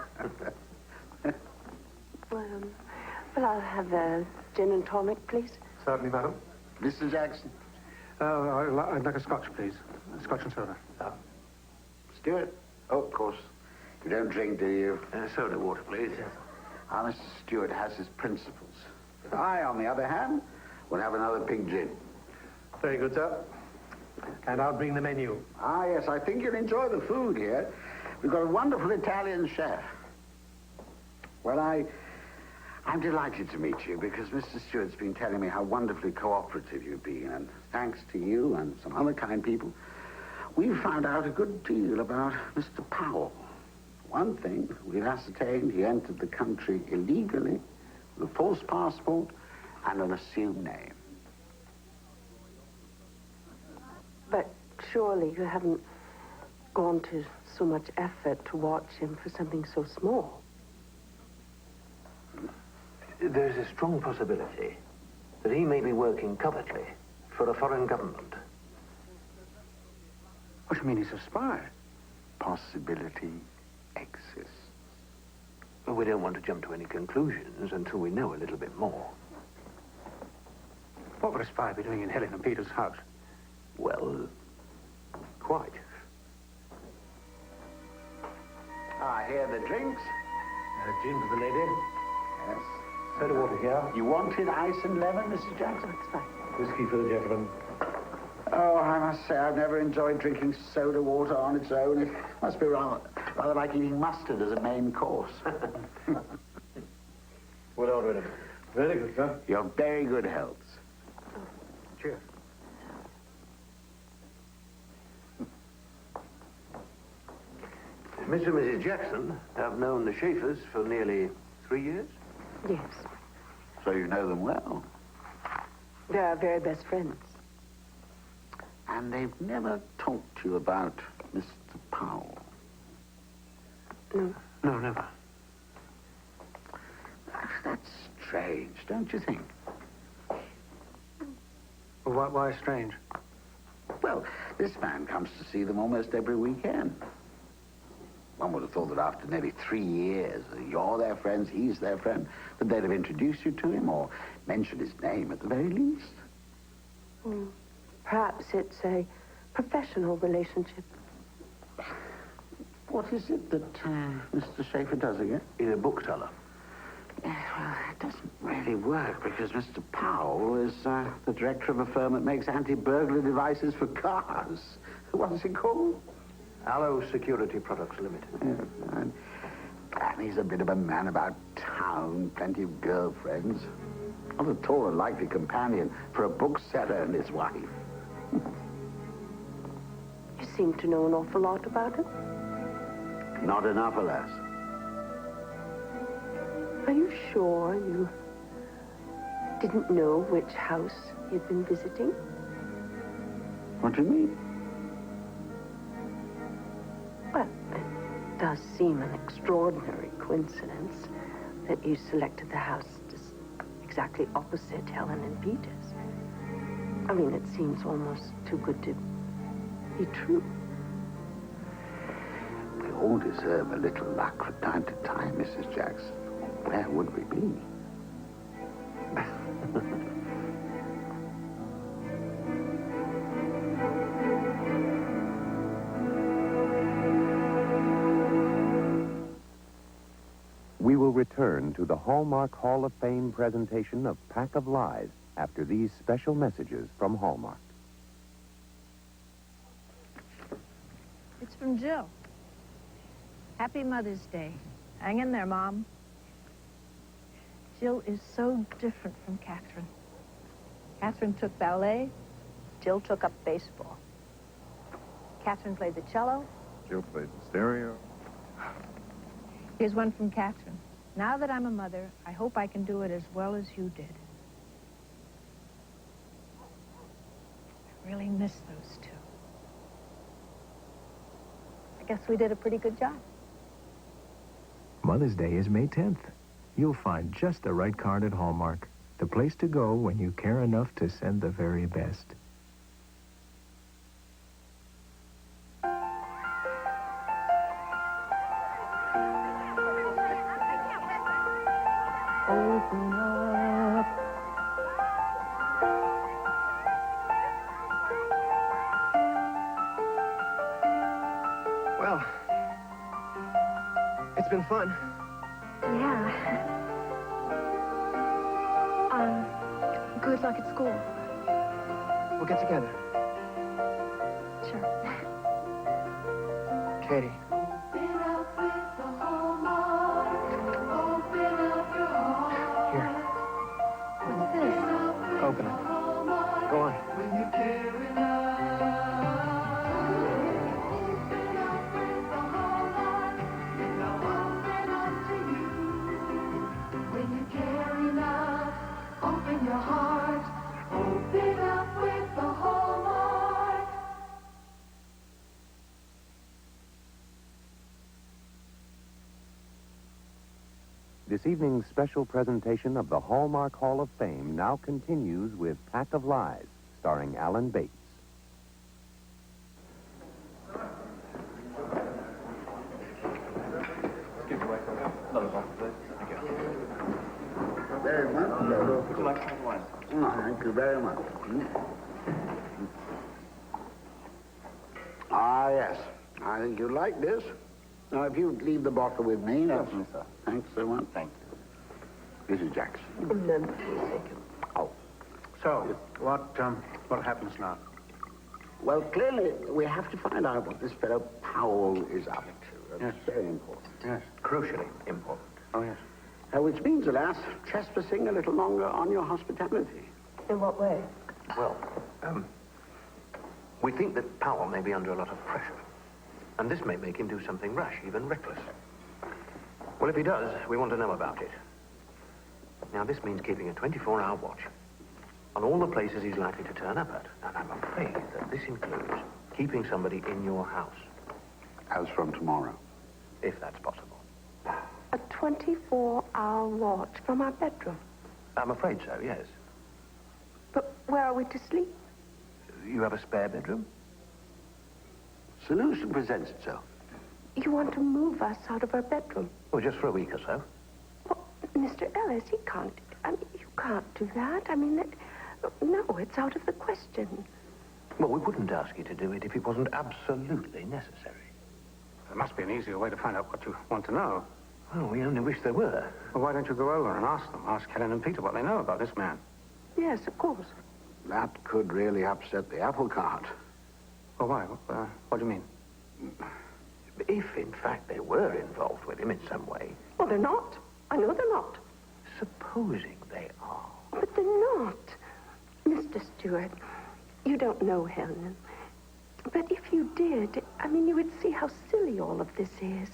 Well, I'll have a gin and tonic, please.
Certainly, madam.
Mr. Jackson?
I'd like a scotch, please. A scotch and soda.
Stuart? Oh, of course. You don't drink, do you?
Soda water, please. Yes.
Mr. Stuart has his principles. I, on the other hand, will have another pink gin.
Very good, sir. And I'll bring the menu.
Ah, yes, I think you'll enjoy the food here. We've got a wonderful Italian chef. Well, I'm delighted to meet you because Mr. Stewart's been telling me how wonderfully cooperative you've been, and thanks to you and some other kind people, we've found out a good deal about Mr. Powell. One thing, we've ascertained he entered the country illegally with a false passport and an assumed name.
But surely you haven't gone to so much effort to watch him for something so small.
There's a strong possibility that he may be working covertly for a foreign government.
What do you mean he's a spy? Possibility exists.
Well, we don't want to jump to any conclusions until we know a little bit more.
What would a spy be doing in Helen and Peter's house?
Well, quite.
Here are the drinks.
Gin for the lady.
Yes.
Soda water here.
You wanted ice and lemon, Mrs. Jackson?
That's fine.
Whiskey for the gentleman.
Oh, I must say, I've never enjoyed drinking soda water on its own. It must be rather like eating mustard as a main course.
We'll order it. Very good, sir.
Your very good healths.
Cheers.
Mr. and Mrs. Jackson have known the Schaefers for nearly 3 years?
Yes.
So you know them well.
They're our very best friends.
And they've never talked to you about Mr. Powell?
No.
No, never.
That's strange, don't you think?
Well, why strange?
Well, this man comes to see them almost every weekend. One would have thought that after nearly 3 years, you're their friends, he's their friend, that they'd have introduced you to him or mentioned his name at the very least.
Perhaps it's a professional relationship.
What is it that Mr. Schaefer does again?
He's a bookseller.
Well, it doesn't really work because Mr. Powell is the director of a firm that makes anti-burglar devices for cars. What's it called?
Allo Security Products Limited.
Yeah, and he's a bit of a man about town, plenty of girlfriends. Not at all a likely companion for a bookseller and his wife.
You seem to know an awful lot about him.
Not enough, alas.
Are you sure you didn't know which house you'd been visiting?
What do you mean?
Well, it does seem an extraordinary coincidence that you selected the house just exactly opposite Helen and Peter's. I mean, it seems almost too good to be true.
We all deserve a little luck from time to time, Mrs. Jackson. Where would we be?
return to the Hallmark Hall of Fame presentation of Pack of Lies after these special messages from Hallmark.
It's from Jill. Happy Mother's Day. Hang in there, Mom. Jill is so different from Catherine. Catherine took ballet. Jill took up baseball. Catherine played the cello.
Jill played the stereo.
Here's one from Catherine. Now that I'm a mother, I hope I can do it as well as you did. I really miss those two. I guess we did a pretty good job.
Mother's Day is May 10th. You'll find just the right card at Hallmark. The place to go when you care enough to send the very best.
Open up.
Well, it's been fun.
Yeah. Good luck at school.
We'll get together.
Sure.
Katie. Here.
What's this?
Open it. Go on.
Open your heart, open up with the Hallmark.
This evening's special presentation of the Hallmark Hall of Fame now continues with Pack of Lies, starring Alan Bates.
Very much.
Would you like some wine?
Thank you very much. Ah, yes. I think you'd like this. Now, if you'd leave the bottle with me.
Certainly, sir.
Thanks so much.
Thank you.
Mrs. Jackson.
Oh. So, what happens now?
Well, clearly, we have to find out what this fellow Powell is up to. That's very important.
Yes.
Crucially important.
Oh, yes.
Which means, alas, trespassing a little longer on your hospitality.
In what way?
Well, we think that Powell may be under a lot of pressure. And this may make him do something rash, even reckless. Well, if he does, we want to know about it. Now, this means keeping a 24-hour watch on all the places he's likely to turn up at. And I'm afraid that this includes keeping somebody in your house.
As from tomorrow.
If that's possible.
A 24-hour watch from our bedroom.
I'm afraid so, yes.
But where are we to sleep?
You have a spare bedroom?
Solution presents itself.
You want to move us out of our bedroom?
Well, just for a week or so.
Well, Mr. Ellis, he can't. I mean, you can't do that. I mean, no, it's out of the question.
Well, we wouldn't ask you to do it if it wasn't absolutely necessary.
There must be an easier way to find out what you want to know.
Well, we only wish there were.
Well, why don't you go over and ask them? Ask Helen and Peter what they know about this man.
Yes, of course.
That could really upset the apple cart.
Well, why? What do you mean?
If, in fact, they were involved with him in some way.
Well, they're not. I know they're not.
Supposing they are.
But they're not. Mr. Stewart, you don't know Helen. But if you did, I mean, you would see how silly all of this is.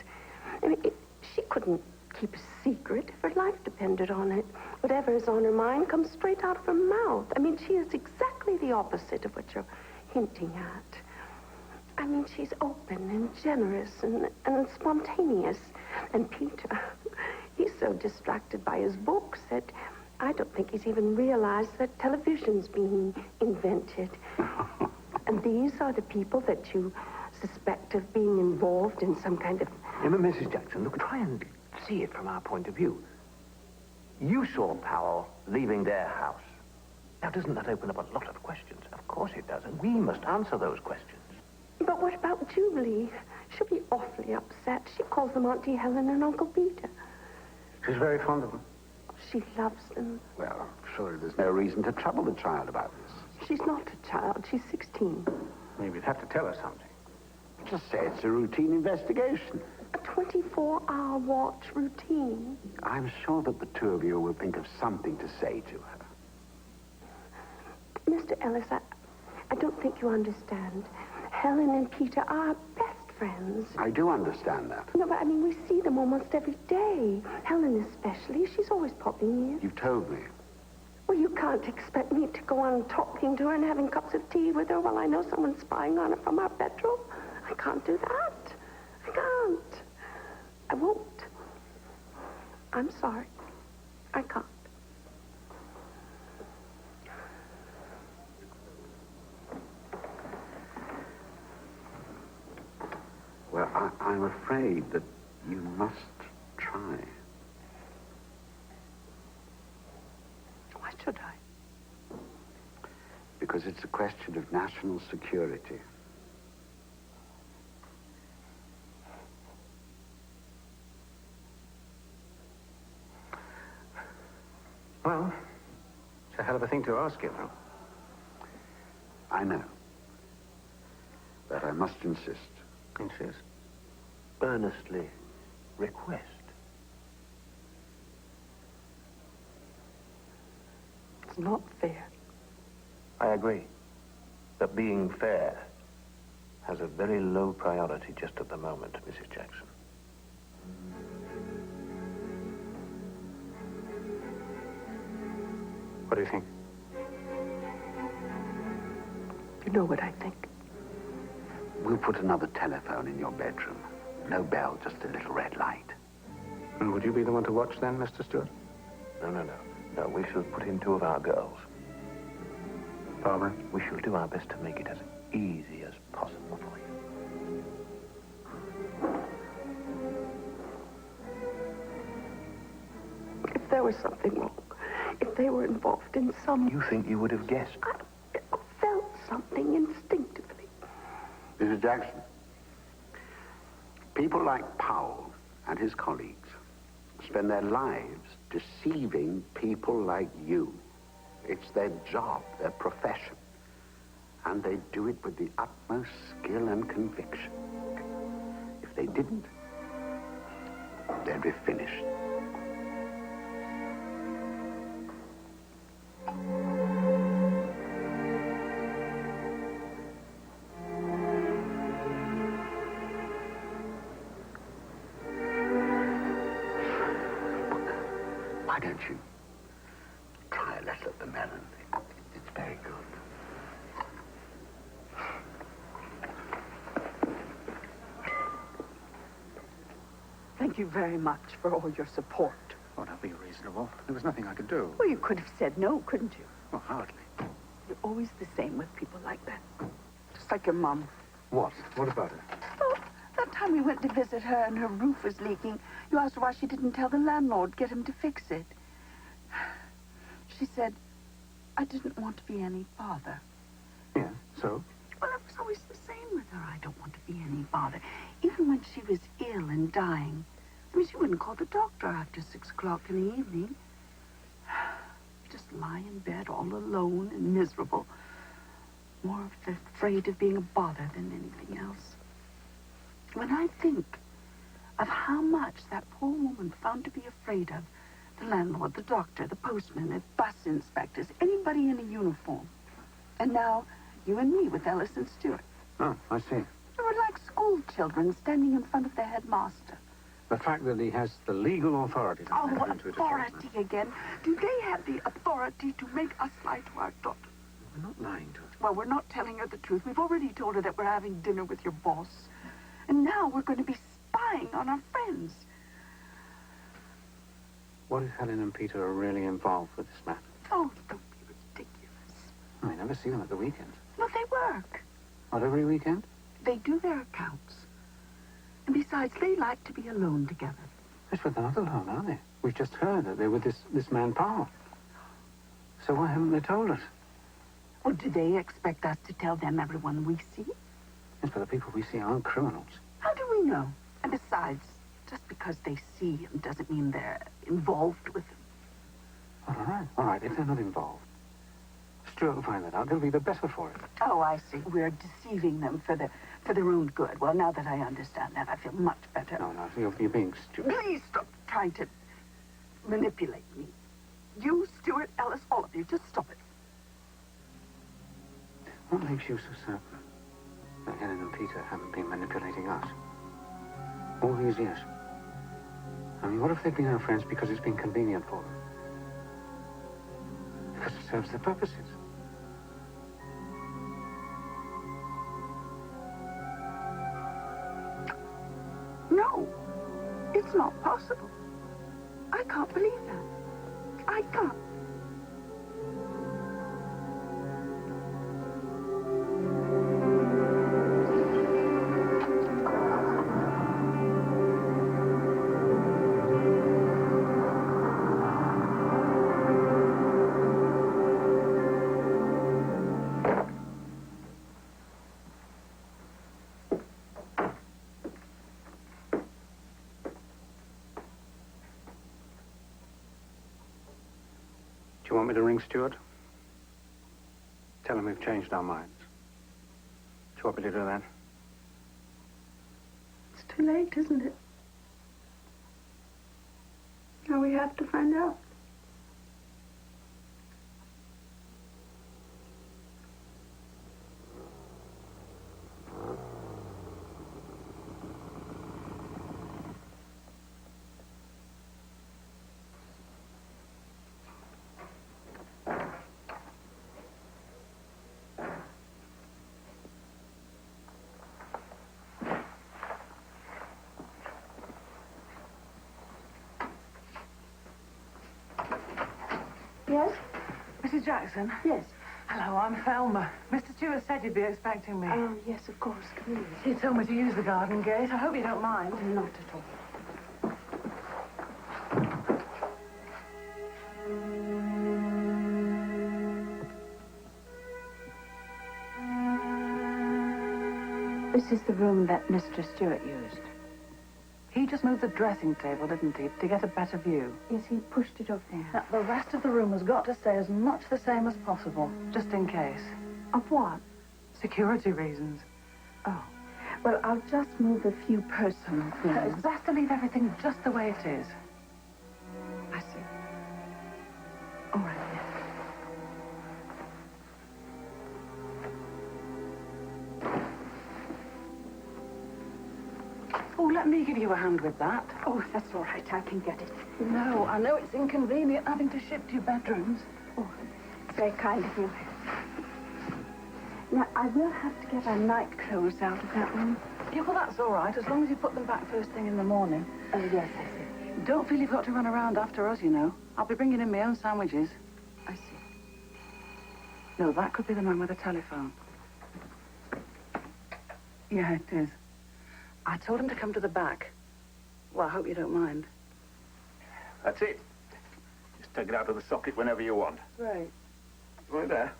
I mean, she couldn't keep a secret if her life depended on it. Whatever is on her mind comes straight out of her mouth. I mean, she is exactly the opposite of what you're hinting at. I mean, she's open and generous and spontaneous. And Peter, he's so distracted by his books that I don't think he's even realized that television's being invented. And these are the people that you suspect of being involved in some kind of...
Mrs. Jackson, look, try and see it from our point of view. You saw Powell leaving their house. Now, doesn't that open up a lot of questions? Of course it does, and we must answer those questions.
But what about Julie? She'll be awfully upset. She calls them Auntie Helen and Uncle Peter.
She's very fond of them.
She loves them.
Well, surely there's no reason to trouble the child about this.
She's not a child. She's 16.
Maybe you'd have to tell her something.
Just say it's a routine investigation.
A 24-hour watch routine.
I'm sure that the two of you will think of something to say to her.
Mr. Ellis, I don't think you understand. Helen and Peter are best friends.
I do understand that.
No, but I mean, we see them almost every day. Helen especially. She's always popping here.
You've told me.
Well, you can't expect me to go on talking to her and having cups of tea with her while I know someone's spying on her from our bedroom. I can't do that. I can't. I won't. I'm sorry. I can't.
Well, I'm afraid that you must try.
Why should I?
Because it's a question of national security.
Well, it's a hell of a thing to ask, you know.
I know. But I must insist.
Insist. Earnestly request.
It's not fair.
I agree that being fair has a very low priority just at the moment, Mrs. Jackson.
What do you think?
You know what I think.
We'll put another telephone in your bedroom. No bell, just a little red light.
And would you be the one to watch then, Mr. Stewart?
No, we shall put in two of our girls.
Barbara?
We shall do our best to make it as easy as possible for you.
If there was something wrong, if they were involved in some...
You think you would have guessed?
I felt something instinctively.
Mrs. Jackson, people like Powell and his colleagues spend their lives deceiving people like you. It's their job, their profession. And they do it with the utmost skill and conviction. If they didn't, they'd be finished. Why don't you try a little of the melon? It's very good.
Thank you very much for all your support.
Oh, now be reasonable. There was nothing I could do.
Well, you could have said no, couldn't you?
Well, hardly.
You're always the same with people like that. Just like your mom.
What? What about her?
Oh, that time we went to visit her and her roof was leaking, you asked her why she didn't tell the landlord, get him to fix it. She said, I didn't want to be any bother.
Yeah, so?
Well, it was always the same with her. I don't want to be any bother. Even when she was ill and dying. I mean, she wouldn't call the doctor after 6 o'clock in the evening. Just lie in bed all alone and miserable. More afraid of being a bother than anything else. When I think of how much that poor woman found to be afraid of, the landlord, the doctor, the postman, the bus inspectors, anybody in a uniform. And now, you and me with Ellis and Stewart.
Oh, I see.
We were like school children standing in front of the headmaster.
The fact that he has the legal authority to enter into a
authority again. Do they have the authority to make us lie to our daughter?
We're not lying to her.
Well, we're not telling her the truth. We've already told her that we're having dinner with your boss. And now we're going to be spying on our friends.
What if Helen and Peter are really involved with this matter?
Oh, don't be ridiculous.
I never see them at the weekends.
No, they work.
Not every weekend?
They do their accounts. And besides, they like to be alone together.
Yes, but they're not alone, are they? We've just heard that they're with this man, Powell. So why haven't they told us?
Well, do they expect us to tell them everyone we see?
Yes, but the people we see aren't criminals.
How do we know? And besides, Just because they see him doesn't mean they're involved with him.
All right, if they're not involved. Stuart will find that out. They'll be the better for it.
Oh, I see. We're deceiving them for their own good. Well, now that I understand that, I feel much better.
No, you're being stupid.
Please stop trying to manipulate me. You, Stuart, Ellis, all of you, just stop it.
What makes you so certain that Helen and Peter haven't been manipulating us? All these years. I mean, what if they've been our friends because it's been convenient for them? Because it serves their purposes.
No, it's not possible. I can't believe that. I can't.
Do you want me to ring Stuart? Tell him we've changed our minds. Do you want me to do that?
It's too late, isn't it? Now we have to find out.
Yes? Mrs. Jackson?
Yes.
Hello, I'm Thelma. Mr. Stewart said you'd be expecting me.
Oh, yes, of course. Come in.
He told me to use the garden gate. I hope you don't mind.
Not at all. This is the room that Mr. Stewart used.
He just moved the dressing table, didn't he, to get a better view?
Yes, he pushed it up there.
Now, the rest of the room has got to stay as much the same as possible, just in case.
Of what?
Security reasons.
Oh. Well, I'll just move a few personal things.
It's best to leave everything just the way it is.
I see. All right, then.
Oh, let me give you a hand with that.
Oh, that's all right. I can get it.
No, I know it's inconvenient having to shift your bedrooms.
Oh, it's very kind of you. Now, I will have to get our night clothes out of that room.
Yeah, well, that's all right, as long as you put them back first thing in the morning.
Oh, yes, I see.
Don't feel you've got to run around after us, you know. I'll be bringing in my own sandwiches.
I see.
No, that could be the man with the telephone. Yeah, it is. I told him to come to the back. Well, I hope you don't mind.
That's it. Just take it out of the socket whenever you want.
Great.
Right there.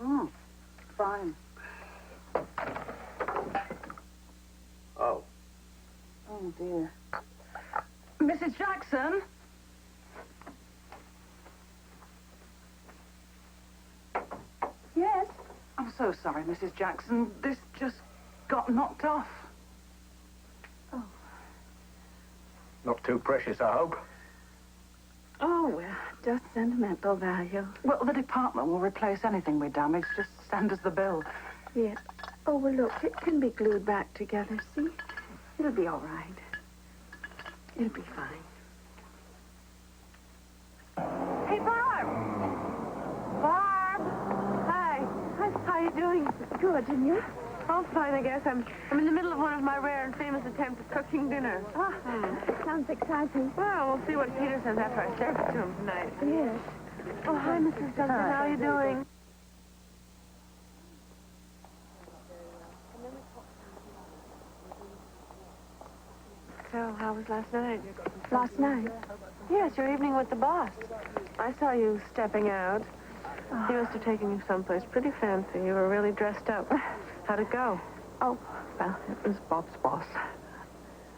Oh, fine.
Oh.
Oh, dear. Mrs. Jackson?
Yes?
I'm so sorry, Mrs. Jackson. This just got knocked off.
Not too precious, I hope.
Oh, well, just sentimental value.
Well, the department will replace anything we damage. Just send us the bill.
Yeah. Oh, well, look, it can be glued back together, see? It'll be all right. It'll be fine.
Hey, Barb! Barb! Hi. How you doing?
Good, and you?
Oh, fine, I guess. I'm in the middle of one of my rare and famous attempts at cooking dinner.
Ah, sounds exciting.
Well, we'll see what Peter says after I serve it to him tonight.
Yes.
Oh, hi, Mrs. Johnson. How are you doing? So, how was last night?
Last night?
Yes, your evening with the boss. I saw you stepping out. He must have taken you someplace pretty fancy. You were really dressed up. How'd it go?
Oh, well, it was Bob's boss.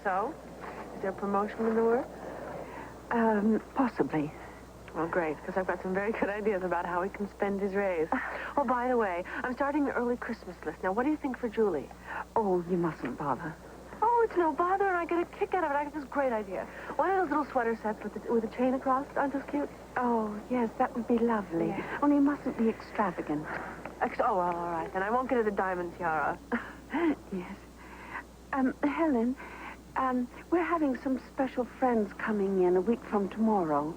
So? there a promotion in the works?
Possibly.
Well, great, because I've got some very good ideas about how he can spend his raise. Oh, by the way, I'm starting the early Christmas list. Now, what do you think for Julie?
Oh, you mustn't bother.
Oh, it's no bother, and I get a kick out of it. I got this great idea. One of those little sweater sets with a chain across. Aren't those cute?
Oh, yes, that would be lovely.
Yeah.
Only it mustn't be extravagant.
Oh, well, all right, then. I won't get her the diamond tiara.
Yes. Helen, we're having some special friends coming in a week from tomorrow.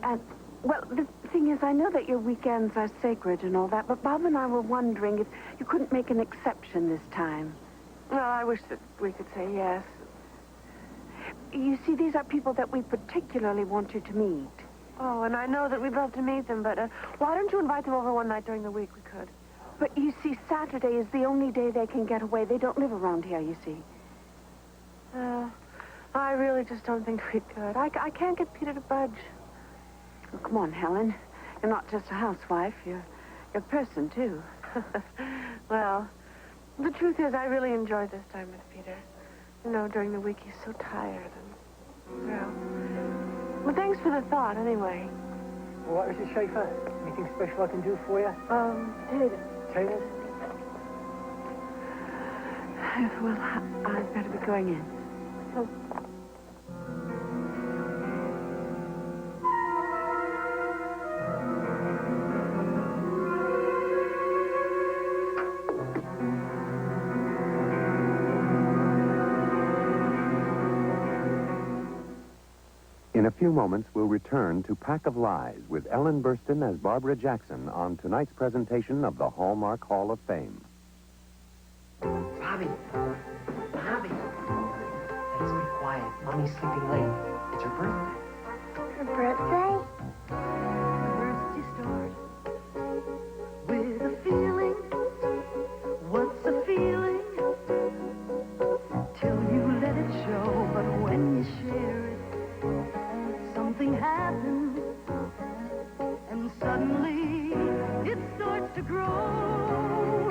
And, well, the thing is, I know that your weekends are sacred and all that, but Bob and I were wondering if you couldn't make an exception this time.
Well, I wish that we could say yes.
You see, these are people that we particularly want you to meet.
Oh, and I know that we'd love to meet them, but why don't you invite them over one night during the week? We could.
But you see, Saturday is the only day they can get away. They don't live around here, you see.
I really just don't think we could. I can't get Peter to budge.
Oh, come on, Helen. You're not just a housewife. You're a person, too.
Well, the truth is I really enjoyed this time with Peter. You know, during the week he's so tired and, well, thanks for the thought, anyway.
All right, Mrs. Schaefer? Anything special I can do for you?
Potatoes.
Potatoes?
Well, I'd better be going in.
Oh.
In a few moments, we'll return to Pack of Lies with Ellen Burstyn as Barbara Jackson on tonight's presentation of the Hallmark Hall of Fame.
Bobby. Bobby. Let's be quiet. Mommy's sleeping late. It's her birthday.
Her birthday?
First you start with a feeling. What's a feeling? Till you let it show. But when you share it, something happens. And suddenly it starts to grow.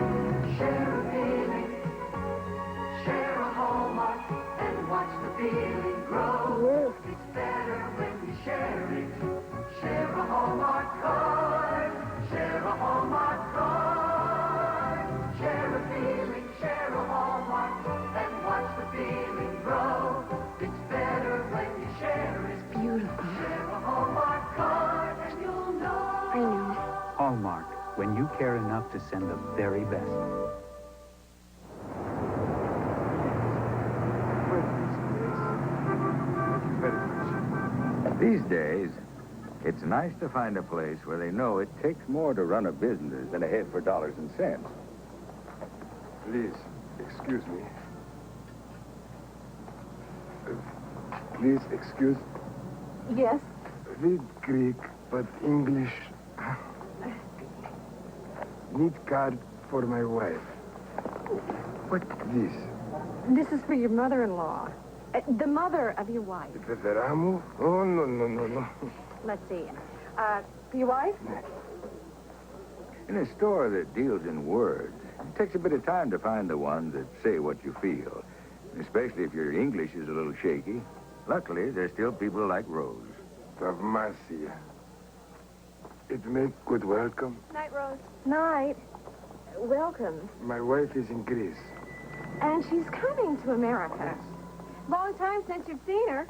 Share a feeling. Share a Hallmark and watch the feeling grow. It's better when you share it. Share a Hallmark card. Share a Hallmark card. Share a feeling. Share a Hallmark and watch the feeling grow. It's better when you share it.
It's beautiful.
Share a Hallmark card and you'll know.
I know.
Hallmark, when you care enough to send the very best.
These days, it's nice to find a place where they know it takes more to run a business than a head for dollars and cents.
Please, excuse me. Please, excuse.
Yes?
Read Greek, but English. Need card for my wife. What this?
This is for your mother-in-law. The mother of your wife.
Feferamu? Oh, no.
Let's see. Your wife?
In a store that deals in words, it takes a bit of time to find the ones that say what you feel, especially if your English is a little shaky. Luckily, there's still people like Rose.
Tavmasia. It make good welcome.
Night, Rose. Night. Welcome.
My wife is in Greece.
And she's coming to America. Long time since you've seen her.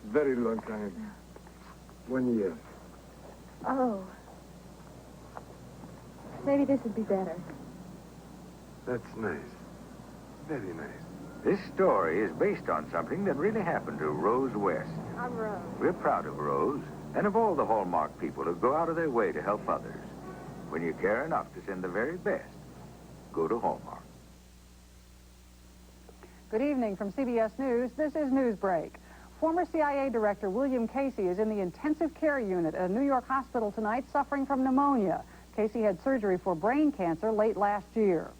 Very long time. 1 year.
Oh. Maybe this would be better.
That's nice. Very nice.
This story is based on something that really happened to Rose West.
I'm Rose.
We're proud of Rose and of all the Hallmark people who go out of their way to help others. When you care enough to send the very best, go to Hallmark.
Good evening from CBS News. This is Newsbreak. Former CIA Director William Casey is in the intensive care unit at a New York hospital tonight suffering from pneumonia. Casey had surgery for brain cancer late last year.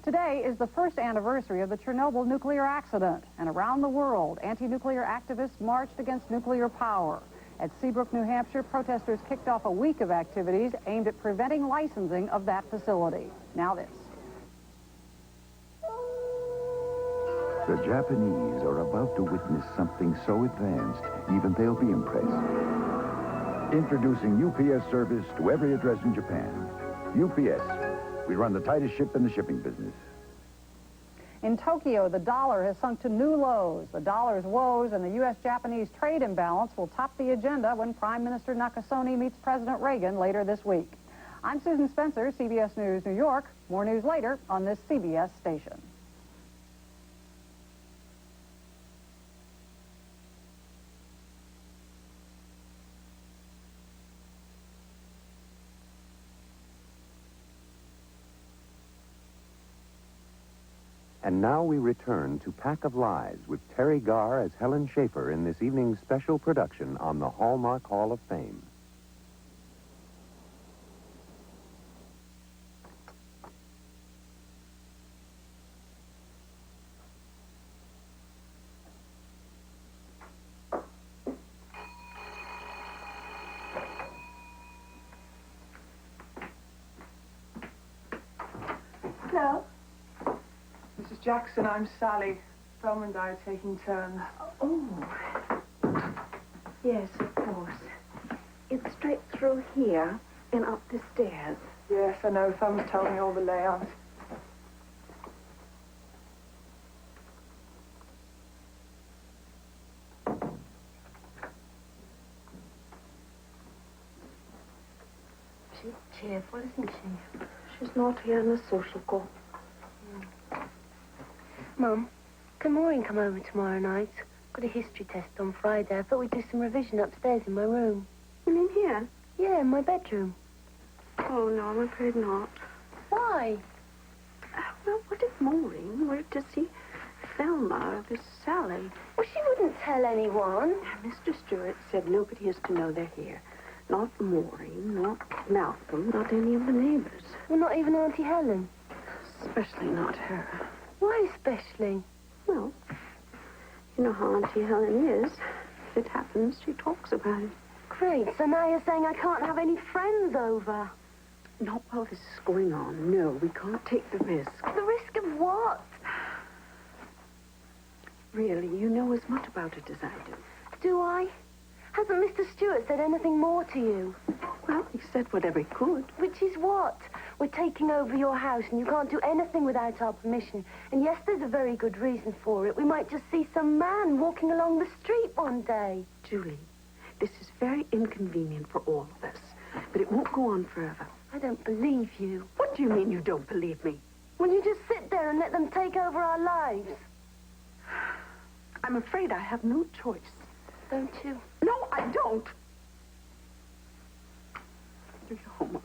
Today is the first anniversary of the Chernobyl nuclear accident, and around the world, anti-nuclear activists marched against nuclear power. At Seabrook, New Hampshire, protesters kicked off a week of activities aimed at preventing licensing of that facility. Now this.
The Japanese are about to witness something so advanced, even they'll be impressed. Introducing UPS service to every address in Japan. UPS. We run the tightest ship in the shipping business.
In Tokyo, the dollar has sunk to new lows. The dollar's woes and the U.S.-Japanese trade imbalance will top the agenda when Prime Minister Nakasone meets President Reagan later this week. I'm Susan Spencer, CBS News, New York. More news later on this CBS station.
And now we return to Pack of Lies with Terry Garr as Helen Schaefer in this evening's special production on the Hallmark Hall of Fame.
Hello? Mrs. Jackson, I'm Sally. Thelma and I are taking turns.
Oh. Yes, of course. It's straight through here and up the stairs.
Yes, I know. Thelma's told me all the layouts.
She's cheerful, isn't she?
She's naughty and a sociable.
Mum, can Maureen come over tomorrow night? Got a history test on Friday. I thought we'd do some revision upstairs in my room.
You mean here?
Yeah, in my bedroom.
Oh, no, I'm afraid not.
Why?
Well, what if Maureen were to see Thelma or this Sally?
Well, she wouldn't tell anyone.
Mr. Stewart said nobody is to know they're here. Not Maureen, not Malcolm, not any of the neighbors.
Well, not even Auntie Helen.
Especially not her.
Why especially?
Well, you know how Auntie Helen is. If it happens, she talks about it.
Great, so now you're saying I can't have any friends over?
Not while this is going on. No, we can't take the risk.
The risk of what?
Really, you know as much about it as I do.
Do I? Hasn't Mr. Stewart said anything more to you?
Well, he said whatever he could.
Which is what? We're taking over your house and you can't do anything without our permission. And yes, there's a very good reason for it. We might just see some man walking along the street one day.
Julie, this is very inconvenient for all of us. But it won't go on forever.
I don't believe you.
What do you mean you don't believe me?
Will you just sit there and let them take over our lives?
I'm afraid I have no choice.
Don't you?
No, I don't. Do your homework.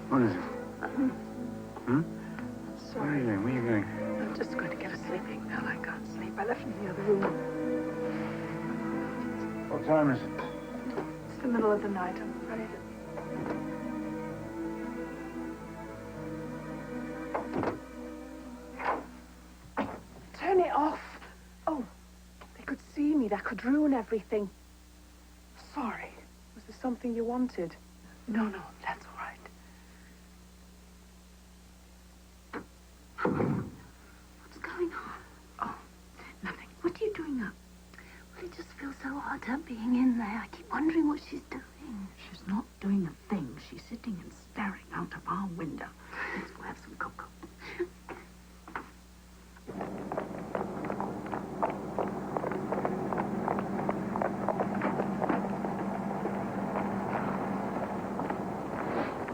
What is it? Where are you going? Where are you going?
I'm just going to get a sleeping pill. I can't sleep. I left it in the other room.
What time is it?
It's the middle of the night. I'm ready to... Turn it off. Oh, they could see me. That could ruin everything. Sorry. Was there something you wanted?
No, that's all right. What's going on? Oh, nothing. What are you doing up?
Well, it just feels so odd her being in there. I keep wondering what she's doing.
She's not doing a thing. She's sitting and staring out of our window. Let's go have some cocoa.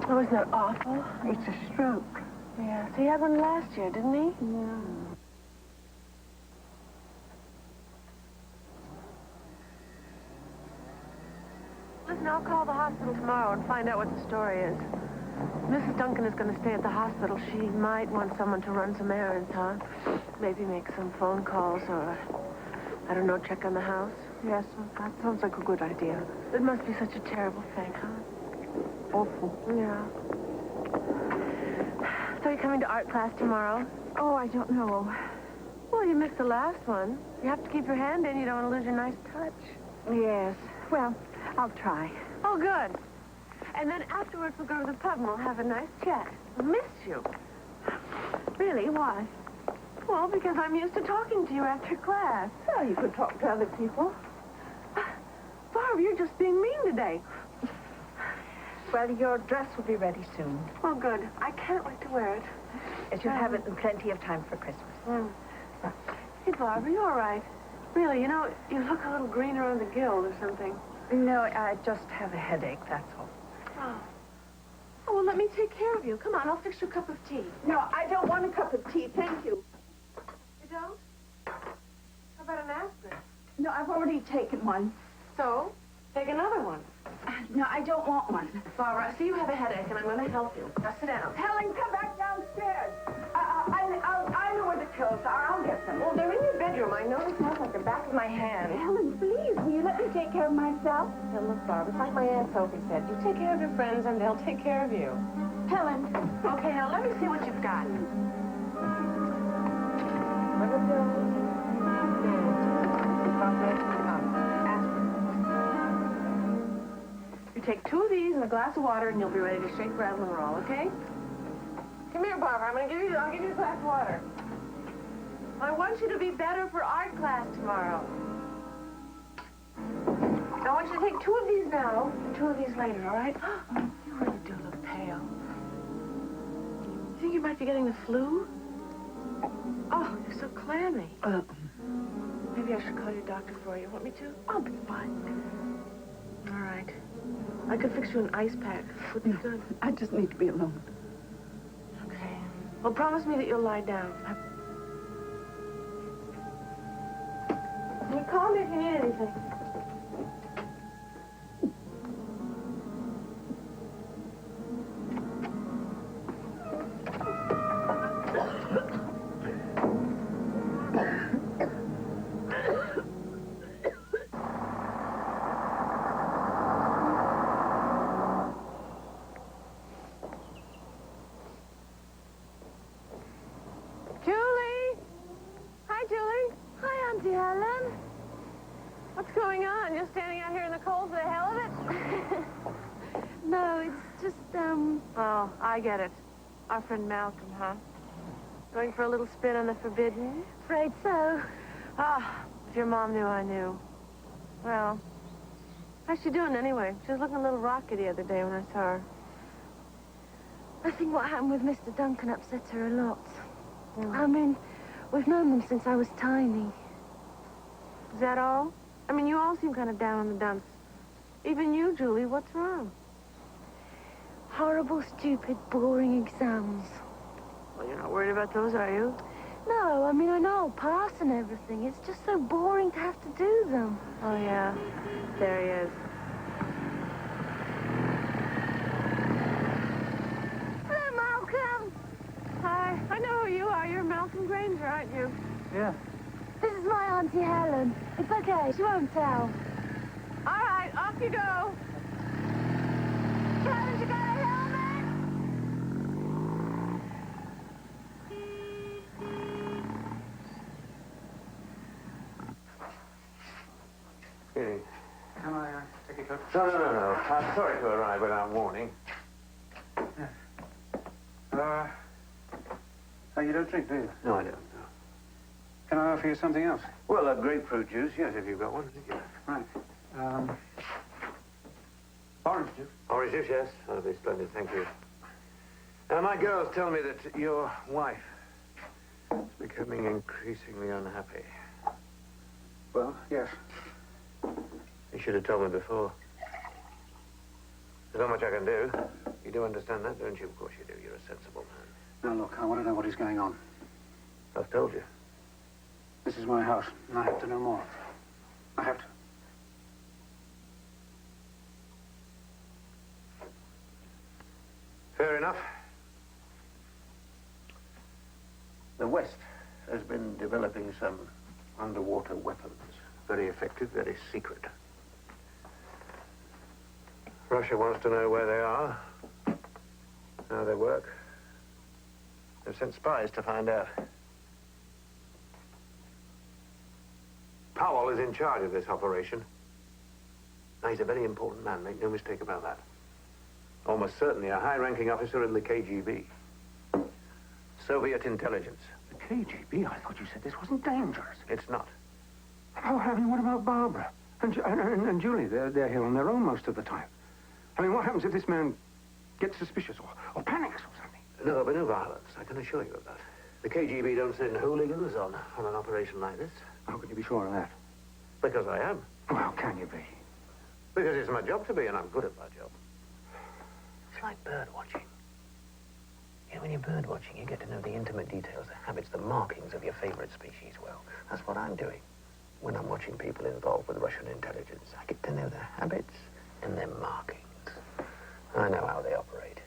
Oh, isn't that awful?
It's a stroke.
Yeah. So he had one last year, didn't he?
Yeah.
Listen, I'll call the hospital tomorrow and find out what the story is. Mrs. Duncan is going to stay at the hospital. She might want someone to run some errands, huh? Maybe make some phone calls or, I don't know, check on the house. Yes, that sounds like a good idea. It must be such a terrible thing, huh? Awful. Yeah. So you're coming to art class tomorrow?
Oh, I don't know.
Well, you missed the last one. You have to keep your hand in. You don't want to lose your nice touch.
Yes. Well, I'll try.
Oh, good. And then afterwards we'll go to the pub and we'll have a nice chat. I'll miss you.
Really? Why?
Well, because I'm used to talking to you after class.
Well, you could talk to other people.
Barb, you're just being mean today.
Well, your dress will be ready soon.
Oh, good. I can't wait to wear it.
As you'll have it in plenty of time for Christmas.
Hey, Barb, are you all right? Really, you know, you look a little greener on the guild or something.
No, I just have a headache, that's all.
Oh. Oh, well, let me take care of you. Come on, I'll fix you a cup of tea.
No, I don't want a cup of tea, thank you.
You don't? How about an aspirin?
No, I've already taken one.
So, take another one.
No, I don't want one.
Barbara, I see you have a headache, and I'm going to help you. Now, sit down.
Helen, come back downstairs. I know where the pills are. I'll get them.
Well, they're in your bedroom. I know this smells like the back of my hand.
Helen, please, will you let me take care of myself?
Now, look, Barbara, it's like my Aunt Sophie said. You take care of your friends, and they'll take care of you.
Helen.
Okay, now, let me see what you've got. You take 2 of these and a glass of water, and you'll be ready to shake, rattle, and roll, okay? Come here, Barbara. I'll give you a glass of water. I want you to be better for art class tomorrow. I want you to take 2 of these now, and 2 of these later, all right? You really do look pale. You think you might be getting the flu? Oh, you're so clammy. Maybe I should call your doctor for you. Want me to?
I'll be fine.
All right. I could fix you an ice pack. Would be good.
I just need to be alone.
Okay. Well, promise me that you'll lie down. Can you call me if you need anything? What's going on? Just standing out here in the cold for the hell of it?
No, it's just,
Oh, I get it. Our friend Malcolm, huh? Going for a little spin on the forbidden?
Afraid so.
Ah, if your mom knew, I knew. Well, how's she doing anyway? She was looking a little rocky the other day when I saw her.
I think what happened with Mr. Duncan upset her a lot.
Yeah.
I mean, we've known them since I was tiny.
Is that all? I mean, you all seem kind of down in the dumps. Even you, Julie. What's wrong?
Horrible, stupid, boring exams.
Well, you're not worried about those, are you?
No, I mean, I know I'll pass and everything. It's just so boring to have to do them.
Oh, yeah. There he is.
Hello, Malcolm.
Hi. I know who you are. You're Malcolm Granger, aren't you?
Yeah.
This is my Auntie Helen. It's okay. She won't tell.
All right. Off you go.
Haven't you got a helmet?
Really?
Can I take your coat?
No. I'm sorry to arrive without warning.
Oh, you don't drink, do you?
No, I don't.
Can I offer you something else?
Well, a grapefruit juice, yes, if you've got one. Thank you.
Right. Orange juice.
Orange juice, yes. That'll be splendid, thank you. My girls tell me that your wife is becoming increasingly unhappy.
Well, yes.
You should have told me before. There's not much I can do. You do understand that, don't you? Of course you do. You're a sensible man.
Now, look, I want to know what is going on.
I've told you.
This is my house, and I have to know more. I have to.
Fair enough. The West has been developing some underwater weapons. Very effective, very secret. Russia wants to know where they are, how they work. They've sent spies to find out. Powell is in charge of this operation. Now, he's a very important man, make no mistake about that. Almost certainly a high-ranking officer in the KGB. Soviet intelligence.
The KGB? I thought you said this wasn't dangerous.
It's not.
Oh, I mean, what about Barbara? And Julie? They're here on their own most of the time. I mean, what happens if this man gets suspicious or panics or something?
No, there'll be no violence, I can assure you of that. The KGB don't send hooligans on an operation like this.
How can you be sure of that?
Because I am.
Well, how can you be?
Because it's my job to be, and I'm good at my job. It's like bird watching. You know, when you're bird watching, you get to know the intimate details, the habits, the markings of your favorite species well. That's what I'm doing when I'm watching people involved with Russian intelligence. I get to know their habits and their markings. I know how they operate.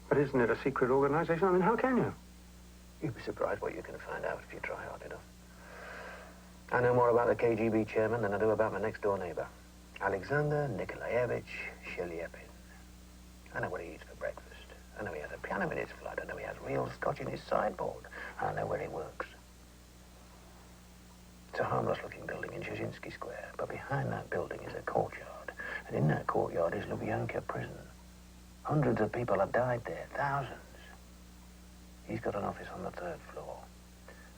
But isn't it a secret organization? I mean, how can you?
You'd be surprised what you can find out if you try hard enough. I know more about the KGB chairman than I do about my next-door neighbor, Alexander Nikolaevich Shelyepin. I know what he eats for breakfast. I know he has a piano in his flat. I know he has real scotch in his sideboard. I know where he works. It's a harmless-looking building in Dzerzhinsky Square, but behind that building is a courtyard. And in that courtyard is Lubyanka prison. Hundreds of people have died there, thousands. He's got an office on the 3rd floor.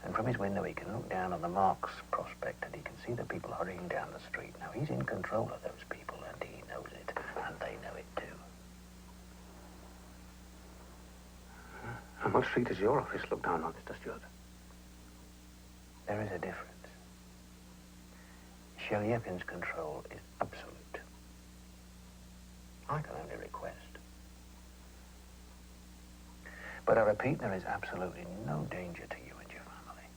And from his window, he can look down on the Marx Prospect, and he can see the people hurrying down the street. Now, he's in control of those people, and he knows it, and they know it too.
And what street does your office look down on, Mr. Stewart?
There is a difference. Shelyepin's control is absolute. I can only request. But I repeat, there is absolutely no danger to you and your family.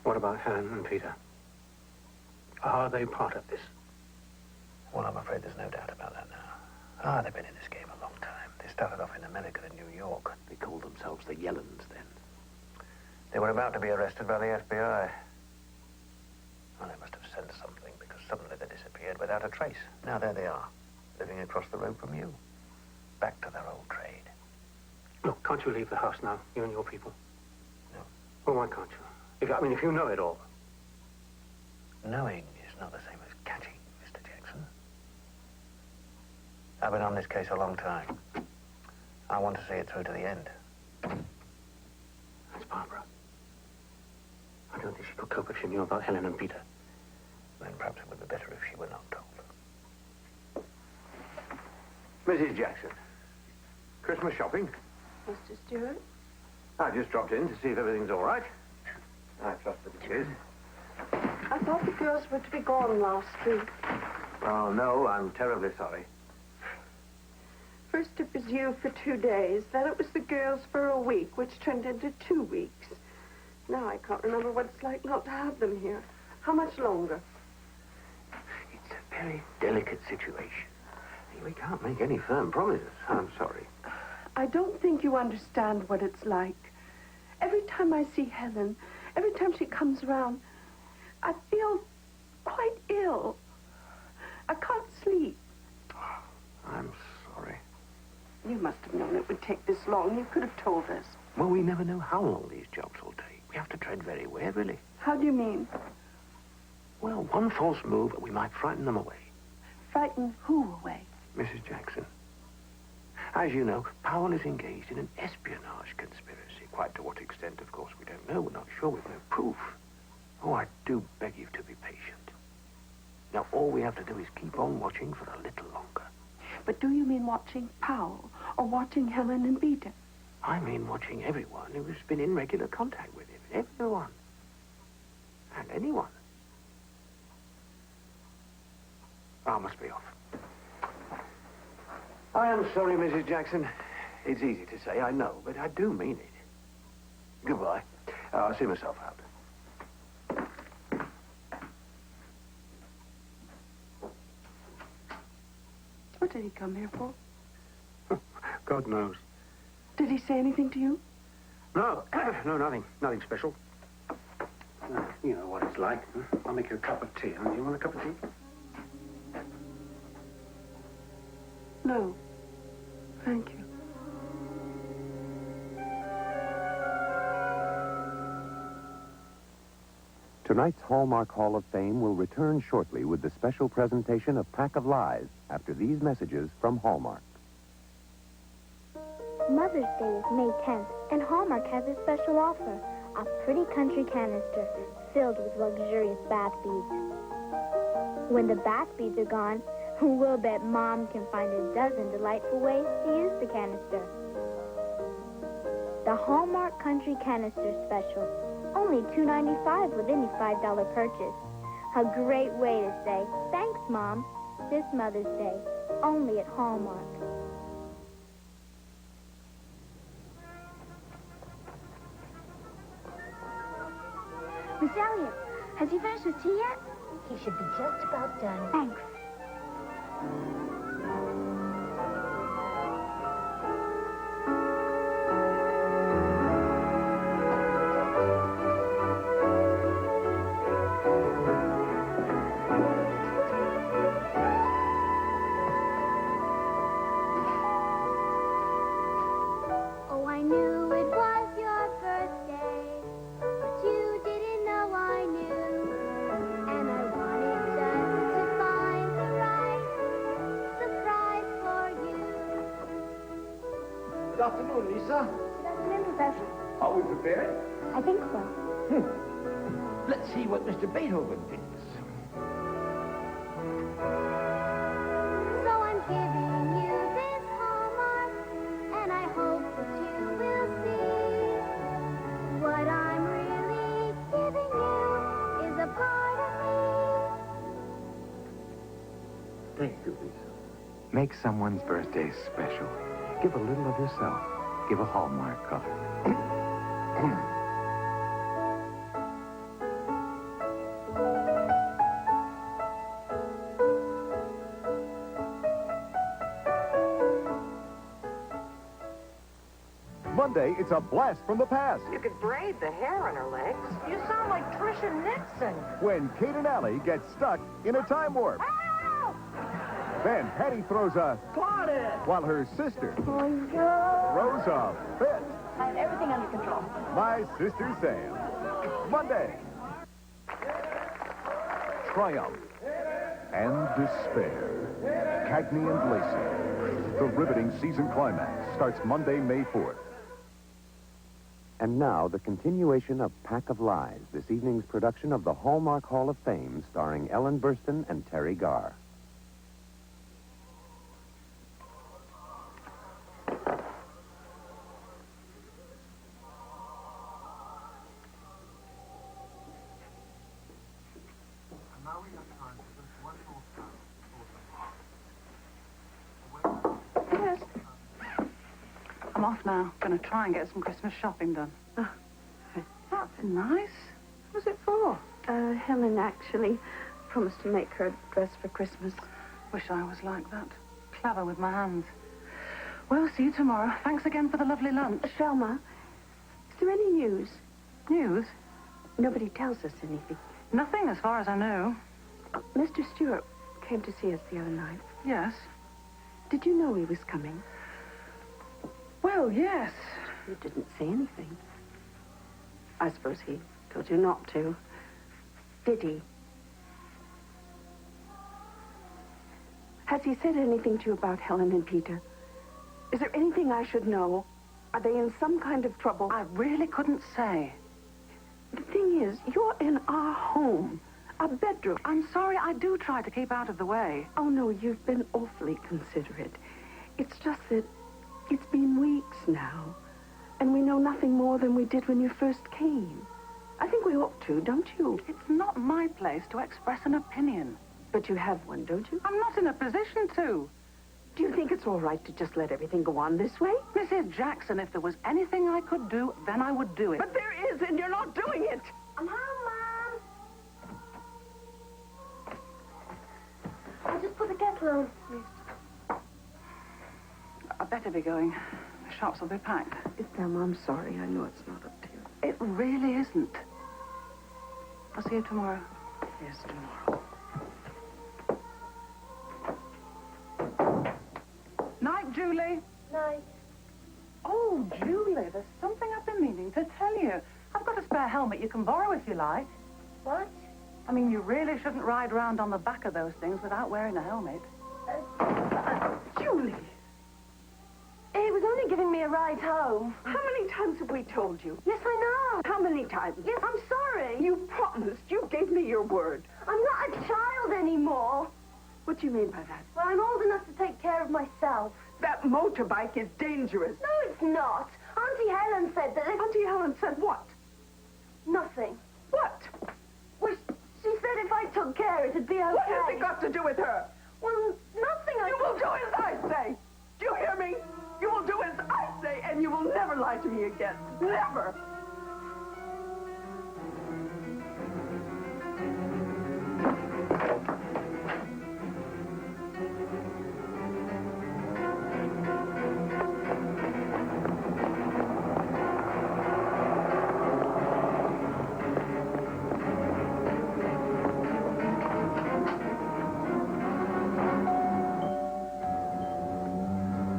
What about Helen and Peter? Are they part of this?
Well, I'm afraid there's no doubt about that now. They've been in this game a long time. They started off in America and New York. They called themselves the Yellens then. They were about to be arrested by the FBI. Well, they must have sent something because suddenly they disappeared without a trace. Now there they are, living across the road from you. Back to their old trade.
Look, can't you leave the house now, you and your people?
No.
Well, why can't you? If you know it all.
Knowing is not the same as catching, Mr. Jackson. I've been on this case a long time. I want to see it through to the end.
That's Barbara. I don't think she could cope if she knew about Helen and Peter.
Then perhaps it would be better if she were not told.
Mrs. Jackson, Christmas shopping?
Mr. Stewart?
I just dropped in to see if everything's all right. I trust that it is.
I thought the girls were to be gone last week.
Oh, no, I'm terribly sorry.
First it was you for 2 days, then it was the girls for a week, which turned into 2 weeks. Now I can't remember what it's like not to have them here. How much longer?
It's a very delicate situation. We can't make any firm promises. I'm sorry.
I don't think you understand what it's like. Every time I see Helen, every time she comes around, I feel quite ill. I can't sleep.
I'm sorry.
You must have known it would take this long. You could have told us.
Well, we never know how long these jobs will take. We have to tread very warily.
How do you mean?
Well, one false move, we might frighten them away.
Frighten who away?
Mrs. Jackson. As you know, Powell is engaged in an espionage conspiracy. Quite to what extent, of course, we don't know. We're not sure. We've no proof. Oh, I do beg you to be patient. Now, all we have to do is keep on watching for a little longer.
But do you mean watching Powell or watching Helen and Peter?
I mean watching everyone who's been in regular contact with him. Everyone. And anyone. I must be off. I am sorry, Mrs. Jackson. It's easy to say, I know, but I do mean it. Goodbye. I'll see myself out.
What did he come here for?
God knows.
Did he say anything to you?
No, no, nothing. Nothing special. You know what it's like. Huh? I'll make you a cup of tea. Huh? Do you want a cup of tea?
No. Thank you.
Tonight's Hallmark Hall of Fame will return shortly with the special presentation of Pack of Lies after these messages from Hallmark.
Mother's Day is May 10th, and Hallmark has a special offer. A pretty country canister filled with luxurious bath beads. When the bath beads are gone, we'll bet Mom can find a dozen delightful ways to use the canister. The Hallmark Country Canister Special. Only $2.95 with any $5 purchase. A great way to say, thanks, Mom, this Mother's Day. Only at Hallmark.
Miss Elliot, has he finished his tea yet? He should be just about done. Thanks.
Oh, I knew it was your birthday, but you didn't know I knew. And I wanted just to find the right surprise for you.
Good afternoon, Lisa.
Good afternoon, Professor.
Are we prepared?
I think so.
Let's see what Mr. Beethoven thinks.
So I'm giving you this Hallmark, and I hope that you will see what I'm really giving you is a part of me.
Thank you, Lisa. Make someone's birthday special. Give a little of yourself. Give a Hallmark card.
Monday, it's a blast from the past.
You could braid the hair on her legs. You sound like Trisha Nixon.
When Kate and Allie get stuck in a time warp.
Help!
Then Patty throws a...
Claudette!
While her sister
Oh,
throws a fit.
I have everything under control.
My Sister Sam. Monday. Triumph and despair. Cagney and Lacey. The riveting season climax starts Monday, May 4th.
And now, the continuation of Pack of Lies, this evening's production of the Hallmark Hall of Fame, starring Ellen Burstyn and Terry Garr.
Yes. I'm off now. Going to try and get some Christmas shopping done.
Oh,
That's nice. What's it for?
Helen actually promised to make her a dress for Christmas.
Wish I was like that. Clever with my hands. Well, see you tomorrow. Thanks again for the lovely lunch.
Thelma, is there any news?
News?
Nobody tells us anything.
Nothing, as far as I know.
Mr. Stewart came to see us the other night.
Yes.
Did you know he was coming?
Well, yes.
You didn't say anything. I suppose he told you not to. Did he? Has he said anything to you about Helen and Peter? Is there anything I should know? Are they in some kind of trouble?
I really couldn't say.
The thing is, you're in our home, our bedroom.
I'm sorry, I do try to keep out of the way.
Oh, no, you've been awfully considerate. It's just that it's been weeks now, and we know nothing more than we did when you first came. I think we ought to, don't you?
It's not my place to express an opinion.
But you have one, don't you?
I'm not in a position to.
Do you think it's all right to just let everything go on this way?
Mrs. Jackson, if there was anything I could do, then I would do it.
But there is, and you're not doing it.
I'm home, Mom. I'll just put the kettle on.
I'd better be going. The shops will be packed.
Thelma, I'm sorry. I know it's not up to you.
It really isn't. I'll see you tomorrow.
Yes, tomorrow.
Night, Julie.
Night.
Oh, Julie, there's something I've been meaning to tell you. I've got a spare helmet you can borrow if you like.
What?
I mean, you really shouldn't ride around on the back of those things without wearing a helmet.
Julie!
He was only giving me a ride home.
How many times have we told you?
Yes, I know.
How many times?
Yes, I'm sorry.
You promised. You gave me your word.
I'm not a child anymore.
What do you mean by that?
Well, I'm old enough to take care of myself.
That motorbike is dangerous.
No, it's not. Auntie Helen said that if...
Auntie Helen said what?
Nothing.
What?
Well, she said if I took care, it'd be okay.
What has it got to do with her?
Well, nothing.
You will do as I say. Do you hear me? You will do as I say, and you will never lie to me again. Never.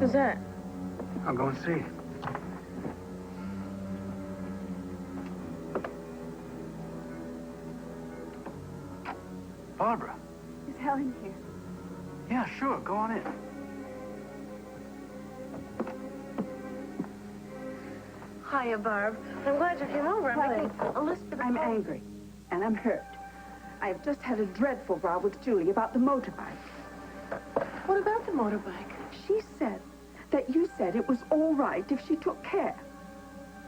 Who's that?
I'll go and see. Barbara.
Is Helen here?
Yeah, sure. Go on in.
Hiya, Barb. I'm glad you came over.
Helen,
I'm
angry, and I'm hurt. I have just had a dreadful row with Julie about the motorbike.
What about the motorbike?
She said that you said it was all right if she took care.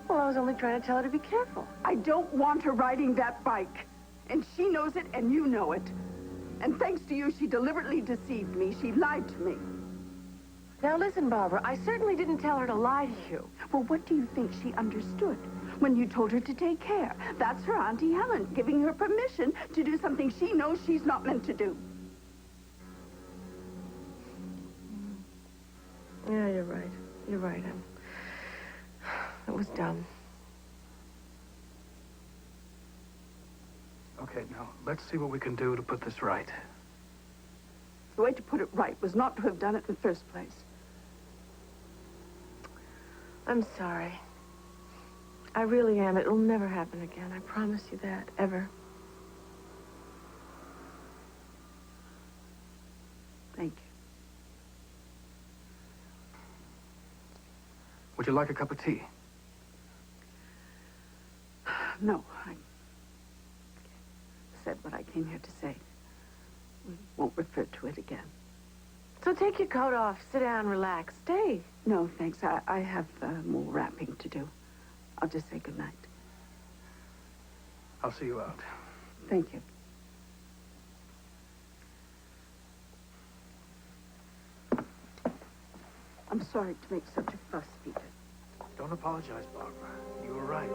Well, I was only trying to tell her to be careful.
I don't want her riding that bike. And she knows it, and you know it. And thanks to you, she deliberately deceived me. She lied to me.
Now, listen, Barbara, I certainly didn't tell her to lie to you.
Well, what do you think she understood when you told her to take care? That's her Auntie Helen giving her permission to do something she knows she's not meant to do.
Yeah, you're right. You're right. It was dumb.
Okay, now, let's see what we can do to put this right.
The way to put it right was not to have done it in the first place.
I'm sorry. I really am. It'll never happen again. I promise you that. Ever.
Thank you.
Would you like a cup of tea?
No, I said what I came here to say. We won't refer to it again.
So take your coat off, sit down, relax, stay.
No, thanks. I have more wrapping to do. I'll just say good night.
I'll see you out.
Thank you. I'm sorry to make such a fuss, Peter.
Don't apologize, Barbara. You were right.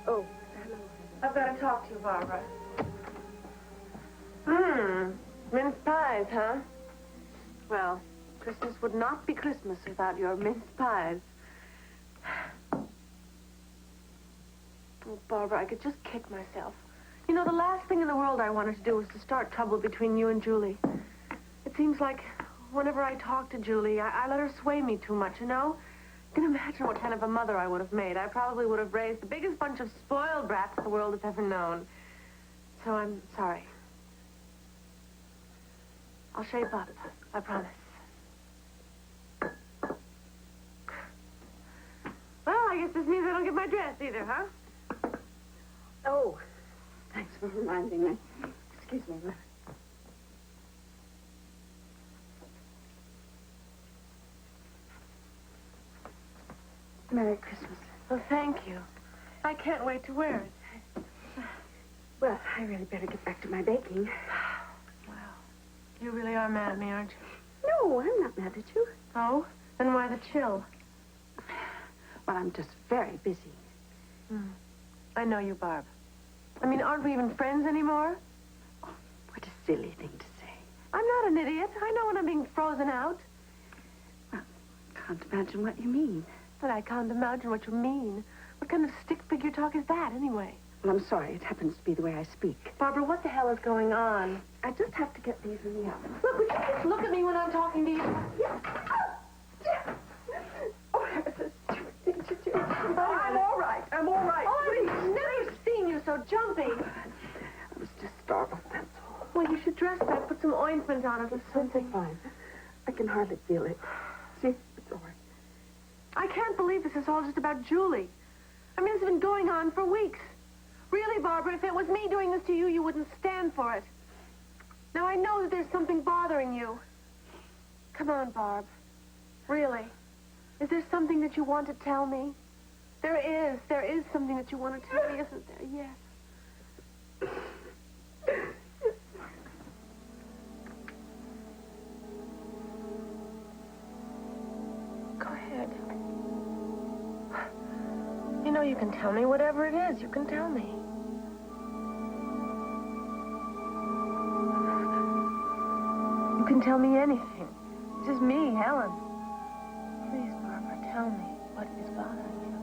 Oh, I've got to talk to you, Barbara. Mince pies, huh? Well, Christmas would not be Christmas without your mince pies. Oh, Barbara, I could just kick myself. You know, the last thing in the world I wanted to do was to start trouble between you and Julie. It seems like whenever I talk to Julie, I let her sway me too much, you know? You can imagine what kind of a mother I would have made. I probably would have raised the biggest bunch of spoiled brats the world has ever known. So I'm sorry. I'll shape up. I promise. Well, I guess this means I don't get my dress either, huh?
Oh, thanks for reminding me. Excuse me. Merry Christmas.
Well, thank you. I can't wait to wear it.
Well, I really better get back to my baking.
Wow. You really are mad at me, aren't you?
No, I'm not mad at you.
Oh? Then why the chill?
Well, I'm just very busy.
I know you, Barb. I mean, aren't we even friends anymore?
What a silly thing to say.
I'm not an idiot. I know when I'm being frozen out.
Can't imagine what you mean.
But I can't imagine what you mean. What kind of stick figure talk is that, anyway?
Well, I'm sorry. It happens to be the way I speak.
Barbara, what the hell is going on?
I just have to get these in the oven.
Look, would you just look at me when I'm talking to you?
Yes. Oh, that's a stupid thing to do.
I'm all right. I'm all right.
Oh, I've never seen you so jumpy.
I was just startled, that's all.
Well, you should dress that. Put some ointment on it or something.
Fine. I can hardly feel it. See? It's all right.
I can't believe this is all just about Julie. I mean, it's been going on for weeks. Really, Barbara, if it was me doing this to you, you wouldn't stand for it. Now, I know that there's something bothering you. Come on, Barb. Really. Is there something that you want to tell me? There is. There is something that you want to tell me, isn't there? Yes. Go ahead. You know you can tell me whatever it is. You can tell me. You can tell me anything. This is me, Helen. Please, Barbara, tell me what is bothering you.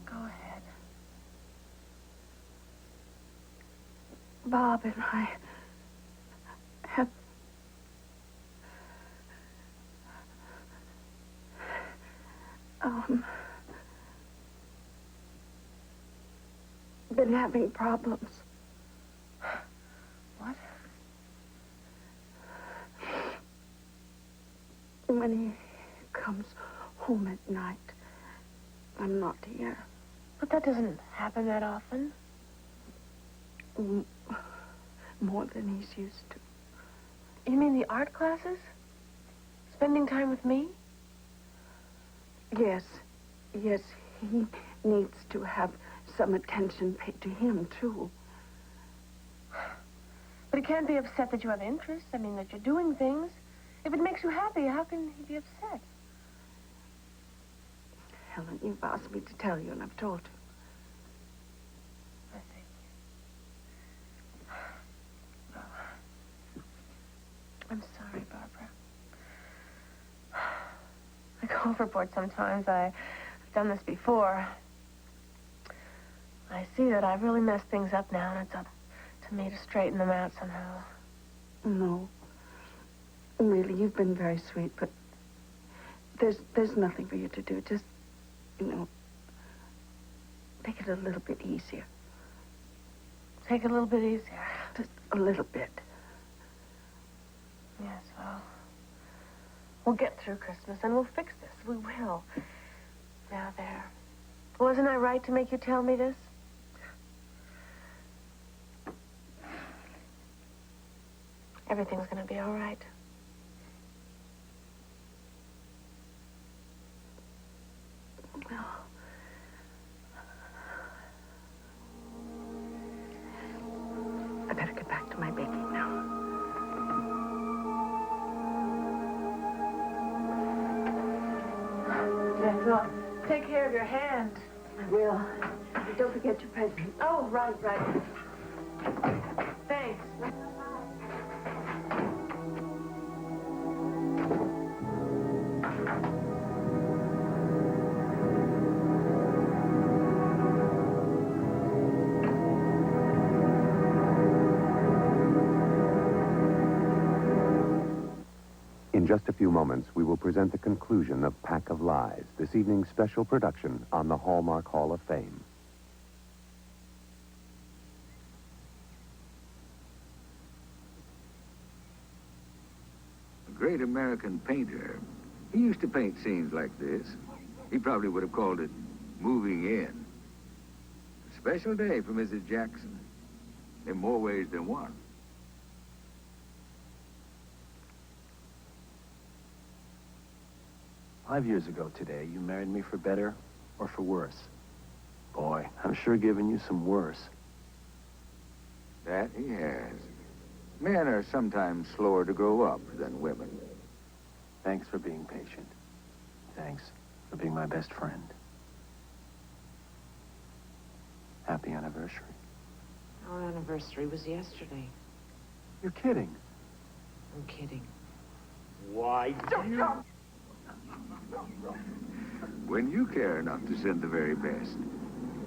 Go ahead.
Bob and I have been having problems.
What?
When he comes home at night, I'm not here.
But that doesn't happen that often.
More than he's used to.
You mean the art classes? Spending time with me?
Yes. Yes, he needs to have some attention paid to him, too.
But he can't be upset that you have interest. I mean, that you're doing things. If it makes you happy, how can he be upset?
Helen, you've asked me to tell you, and I've told you.
I see. Oh. I'm sorry, Barbara. I go overboard sometimes. I've done this before. I see that I've really messed things up now, and it's up to me to straighten them out somehow.
No. Really, you've been very sweet, but there's nothing for you to do. Just, take it a little bit easier.
Take it a little bit easier.
Just a little bit.
Yes, well, we'll get through Christmas, and we'll fix this. We will. Now, there. Wasn't I right to make you tell me this? Everything's going to be all right.
Well, I better get back to my baking now.
Yes, well, take care of your hand.
I will. Don't forget your present.
Oh, right. Thanks.
In just a few moments, we will present the conclusion of Pack of Lies, this evening's special production on the Hallmark Hall of Fame.
A great American painter. He used to paint scenes like this. He probably would have called it moving in. A special day for Mrs. Jackson, in more ways than one.
"5 years ago today, you married me for better or for worse. Boy, I'm sure giving you some worse.
That he has. Men are sometimes slower to grow up than women.
Thanks for being patient. Thanks for being my best friend. Happy anniversary.
Our anniversary was yesterday.
You're kidding.
I'm kidding.
Why you? When you care enough to send the very best,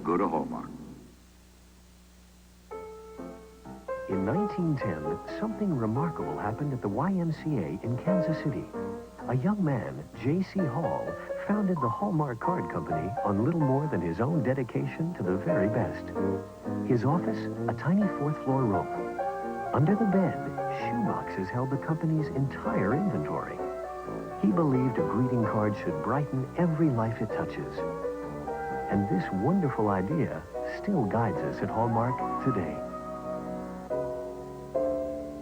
go to Hallmark.
In 1910, something remarkable happened at the YMCA in Kansas City. A young man, J.C. Hall, founded the Hallmark Card Company on little more than his own dedication to the very best. His office, a tiny fourth-floor room. Under the bed, shoeboxes held the company's entire inventory. He believed a greeting card should brighten every life it touches. And this wonderful idea still guides us at Hallmark today.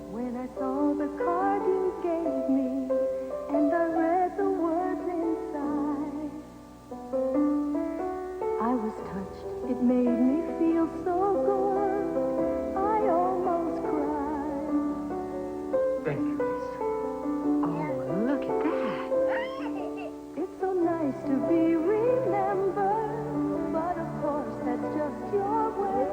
When I saw the card you gave me, and I read the words inside, I was touched. It made me feel so good. I almost cried.
Thank you, Miss.
Oh, look at that.
It's so nice to be remembered, but of course that's just your way.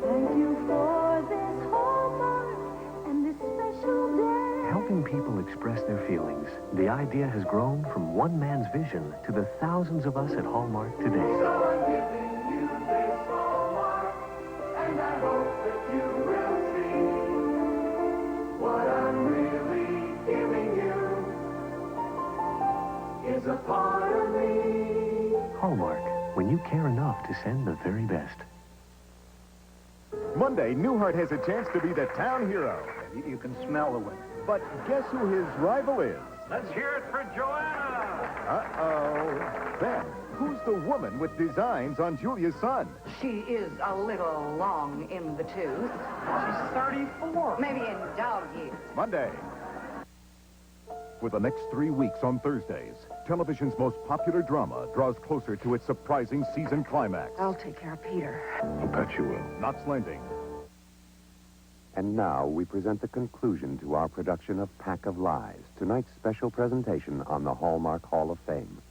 Thank you for this Hallmark and this special day.
Helping people express their feelings, the idea has grown from one man's vision to the thousands of us at Hallmark today.
And I hope that you will see what I'm really giving you is a part of me.
Hallmark, when you care enough to send the very best.
Monday, Newhart has a chance to be the town hero.
You can smell the wind.
But guess who his rival is?
Let's hear it for Joanna.
Uh-oh. Then, who's the woman with designs on Julia's son?
She is a little long in the tooth.
She's 34.
Maybe in dog years.
Monday. For the next 3 weeks on Thursdays, television's most popular drama draws closer to its surprising season climax.
I'll take care of Peter.
I bet you will. Knots Landing.
And now we present the conclusion to our production of Pack of Lies, tonight's special presentation on the Hallmark Hall of Fame.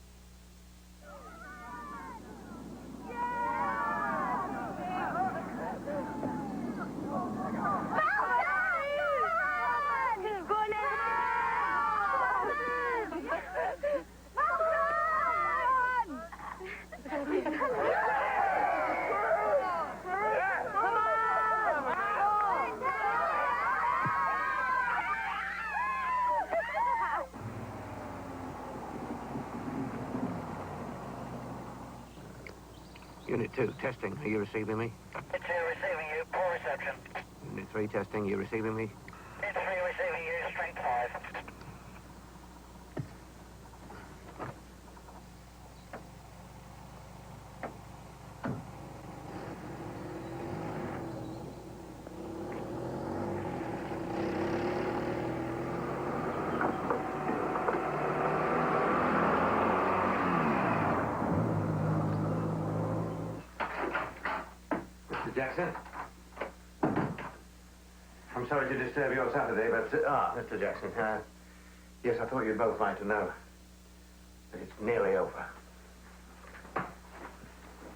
Unit 2, testing. Are you receiving me?
Unit 2 receiving you. Poor reception.
Unit 3, testing. You receiving me?
Unit 3 receiving you. Strength 5.
Mr. Jackson? I'm sorry to disturb your Saturday, but... Mr. Jackson, yes, I thought you'd both like to know that it's nearly over.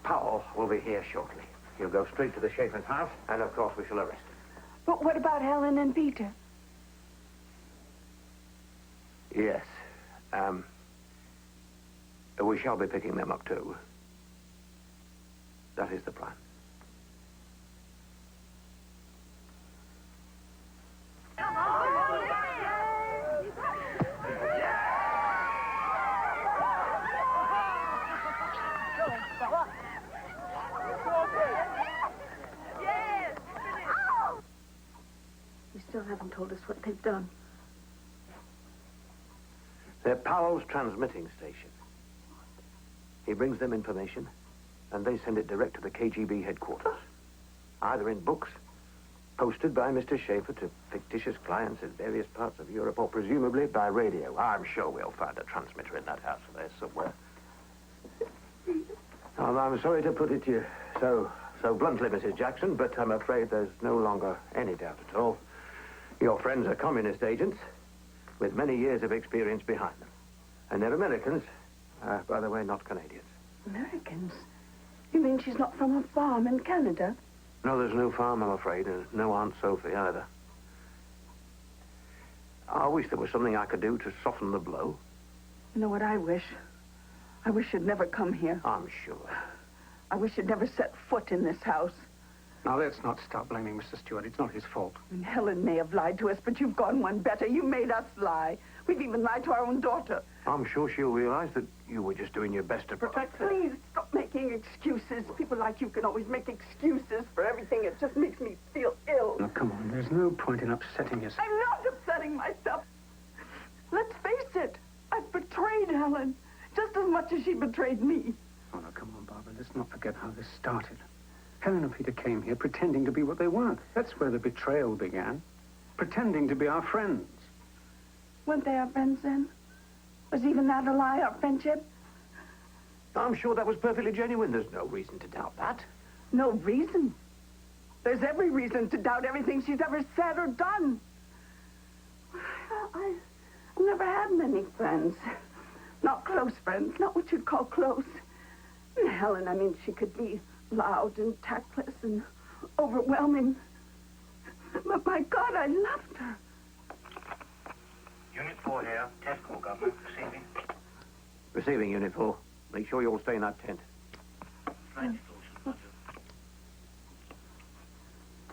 Powell will be here shortly. He'll go straight to the Schaefer's house, and of course we shall arrest him.
But what about Helen and Peter?
Yes. We shall be picking them up, too. That is the plan.
You still haven't told us what they've done.
They're Powell's transmitting station. He brings them information, and they send it direct to the KGB headquarters. Either in books, posted by Mr. Schaefer to fictitious clients in various parts of Europe, or presumably by radio. I'm sure we'll find a transmitter in that house there somewhere. I'm sorry to put it to you so so bluntly, Mrs. Jackson, but I'm afraid there's no longer any doubt at all. Your friends are communist agents with many years of experience behind them. And they're Americans, by the way, not Canadians.
Americans? You mean she's not from a farm in Canada?
No, there's no farm, I'm afraid, and no Aunt Sophie either. I wish there was something I could do to soften the blow.
You know what I wish? I wish you'd never come here.
I'm sure.
I wish you'd never set foot in this house.
Now, let's not stop blaming Mr. Stewart. It's not his fault.
And Helen may have lied to us, but you've gone one better. You made us lie. We've even lied to our own daughter.
I'm sure she'll realize that you were just doing your best to protect her.
Please, stop making excuses. People like you can always make excuses for everything. It just makes me feel ill.
Now, come on. There's no point in upsetting yourself.
I'm not upsetting myself. Let's face it. I've betrayed Helen just as much as she betrayed me.
Oh, no, come on, Barbara. Let's not forget how this started. Helen and Peter came here pretending to be what they weren't. That's where the betrayal began. Pretending to be our friends.
Weren't they our friends then? Was even that a lie, our friendship?
I'm sure that was perfectly genuine. There's no reason to doubt that.
No reason? There's every reason to doubt everything she's ever said or done. I've never had many friends. Not close friends, not what you'd call close. And Helen, I mean, she could be loud and tactless and overwhelming. But my God, I loved her.
Unit 4 here. Test call, Governor. Receiving.
Receiving, Unit 4. Make sure you all stay in that tent.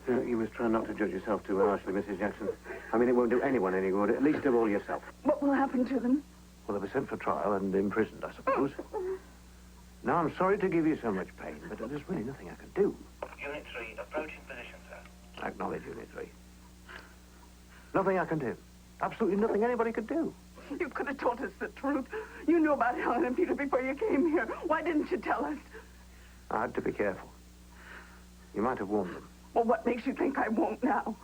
You must try not to judge yourself too harshly, Mrs. Jackson. I mean, it won't do anyone any good, at least of all yourself.
What will happen to them?
Well, they'll be sent for trial and imprisoned, I suppose. Now, I'm sorry to give you so much pain, but there's really nothing I can do.
Unit 3, approaching position, sir.
Acknowledge, Unit 3. Nothing I can do. Absolutely nothing anybody could do.
You could have told us the truth. You knew about Helen and Peter before you came here. Why didn't you tell us?
I had to be careful. You might have warned them.
Well, what makes you think I won't now?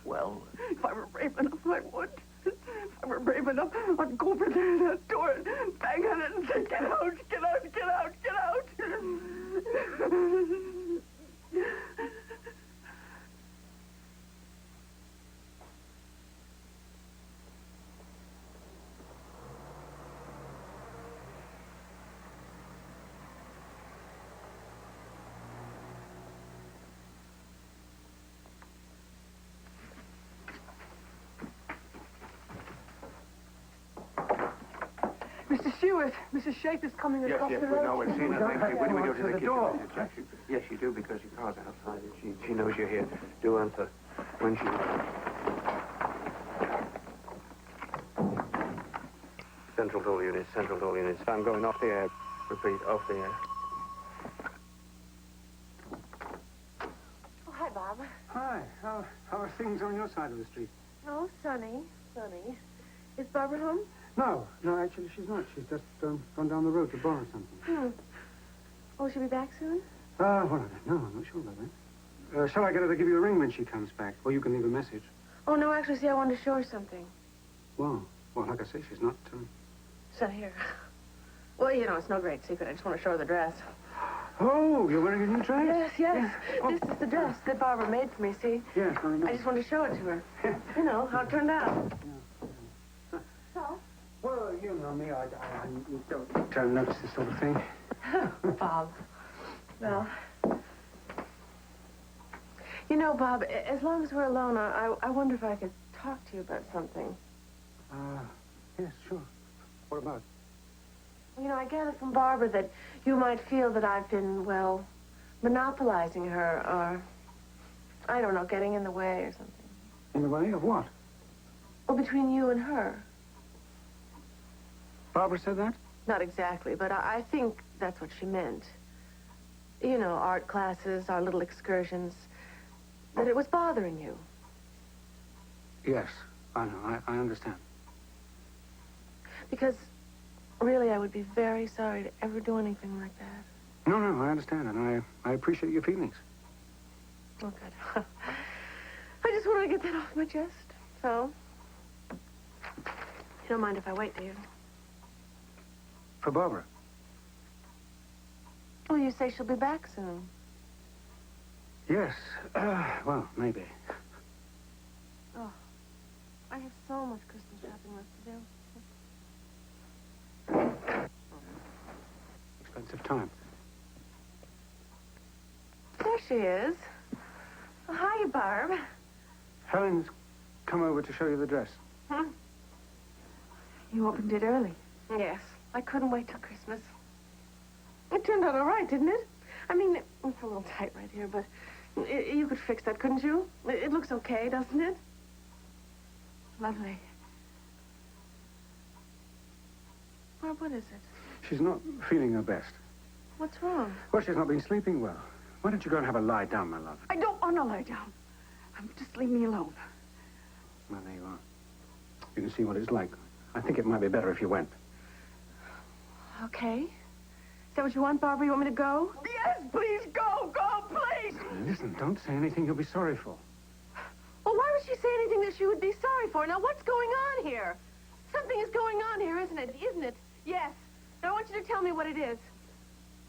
Well...
If I were brave enough, I would. If I were brave enough, I'd go over there to that door and bang on it and say, get out, get out, get out, get out.
Mr. Stewart, Mrs. Schaefer's coming across the road.
we know. We've seen her. Thank you. When do we go to the kitchen,
door?
Mrs. Jackson? Yes, you do, because your car's outside, and she knows you're here. Do answer when she... Central to all units, central to all units. I'm going off the air. Repeat, off the air.
Oh, hi, Bob.
Hi. How are things on your side of the street?
Oh, sunny. Is Barbara home?
No, actually, she's not. She's just gone down the road to borrow something.
Will she be back soon?
Well, I don't know. I'm not sure about that. Shall I get her to give you a ring when she comes back? Or you can leave a message.
Oh, no, actually, see, I wanted to show her something.
Well, like I say, she's not...
It's not here. Well, you know, it's no great secret. I just want to show her the dress.
Oh, you're wearing a new dress?
Yes.
Yeah. Oh.
This is the dress that Barbara made for me, see?
Yes, I know.
I just wanted to show it to her. You know, how it turned out. So?
Well, you know me. I don't notice this sort of thing.
Bob. Well... You know, Bob, as long as we're alone, I wonder if I could talk to you about something.
Yes, sure. What about?
You know, I gather from Barbara that you might feel that I've been, well, monopolizing her, or, I don't know, getting in the way or something.
In the way of what?
Well, between you and her.
Barbara said that?
Not exactly, but I think that's what she meant. You know, art classes, our little excursions, that it was bothering you.
Yes, I know. I understand.
Because, really, I would be very sorry to ever do anything like that.
No, I understand, and I appreciate your feelings.
Oh, good. I just wanted to get that off my chest. So, you don't mind if I wait, do you?
For Barbara?
Well, you say she'll be back soon.
Yes. Well, maybe.
Oh, I have so much Christmas shopping left to do.
Expensive time.
There she is. Oh, hi, Barb.
Helen's come over to show you the dress.
Huh?
You opened it early.
Yes. I couldn't wait till Christmas. It turned out all right, didn't it? I mean, it's a little tight right here, but you could fix that, couldn't you? It looks okay, doesn't it?
Lovely.
Barb, what is it?
She's not feeling her best.
What's wrong?
Well, she's not been sleeping well. Why don't you go and have a lie down, my love?
I don't want to lie down. Just leave me alone.
Well, there you are. You can see what it's like. I think it might be better if you went.
Okay. Is that what you want, Barbara? You want me to go?
Yes, please, go, please!
Listen, don't say anything you'll be sorry for.
Well, why would she say anything that she would be sorry for? Now, what's going on here? Something is going on here, isn't it? Isn't it? Yes. Now, I want you to tell me what it is.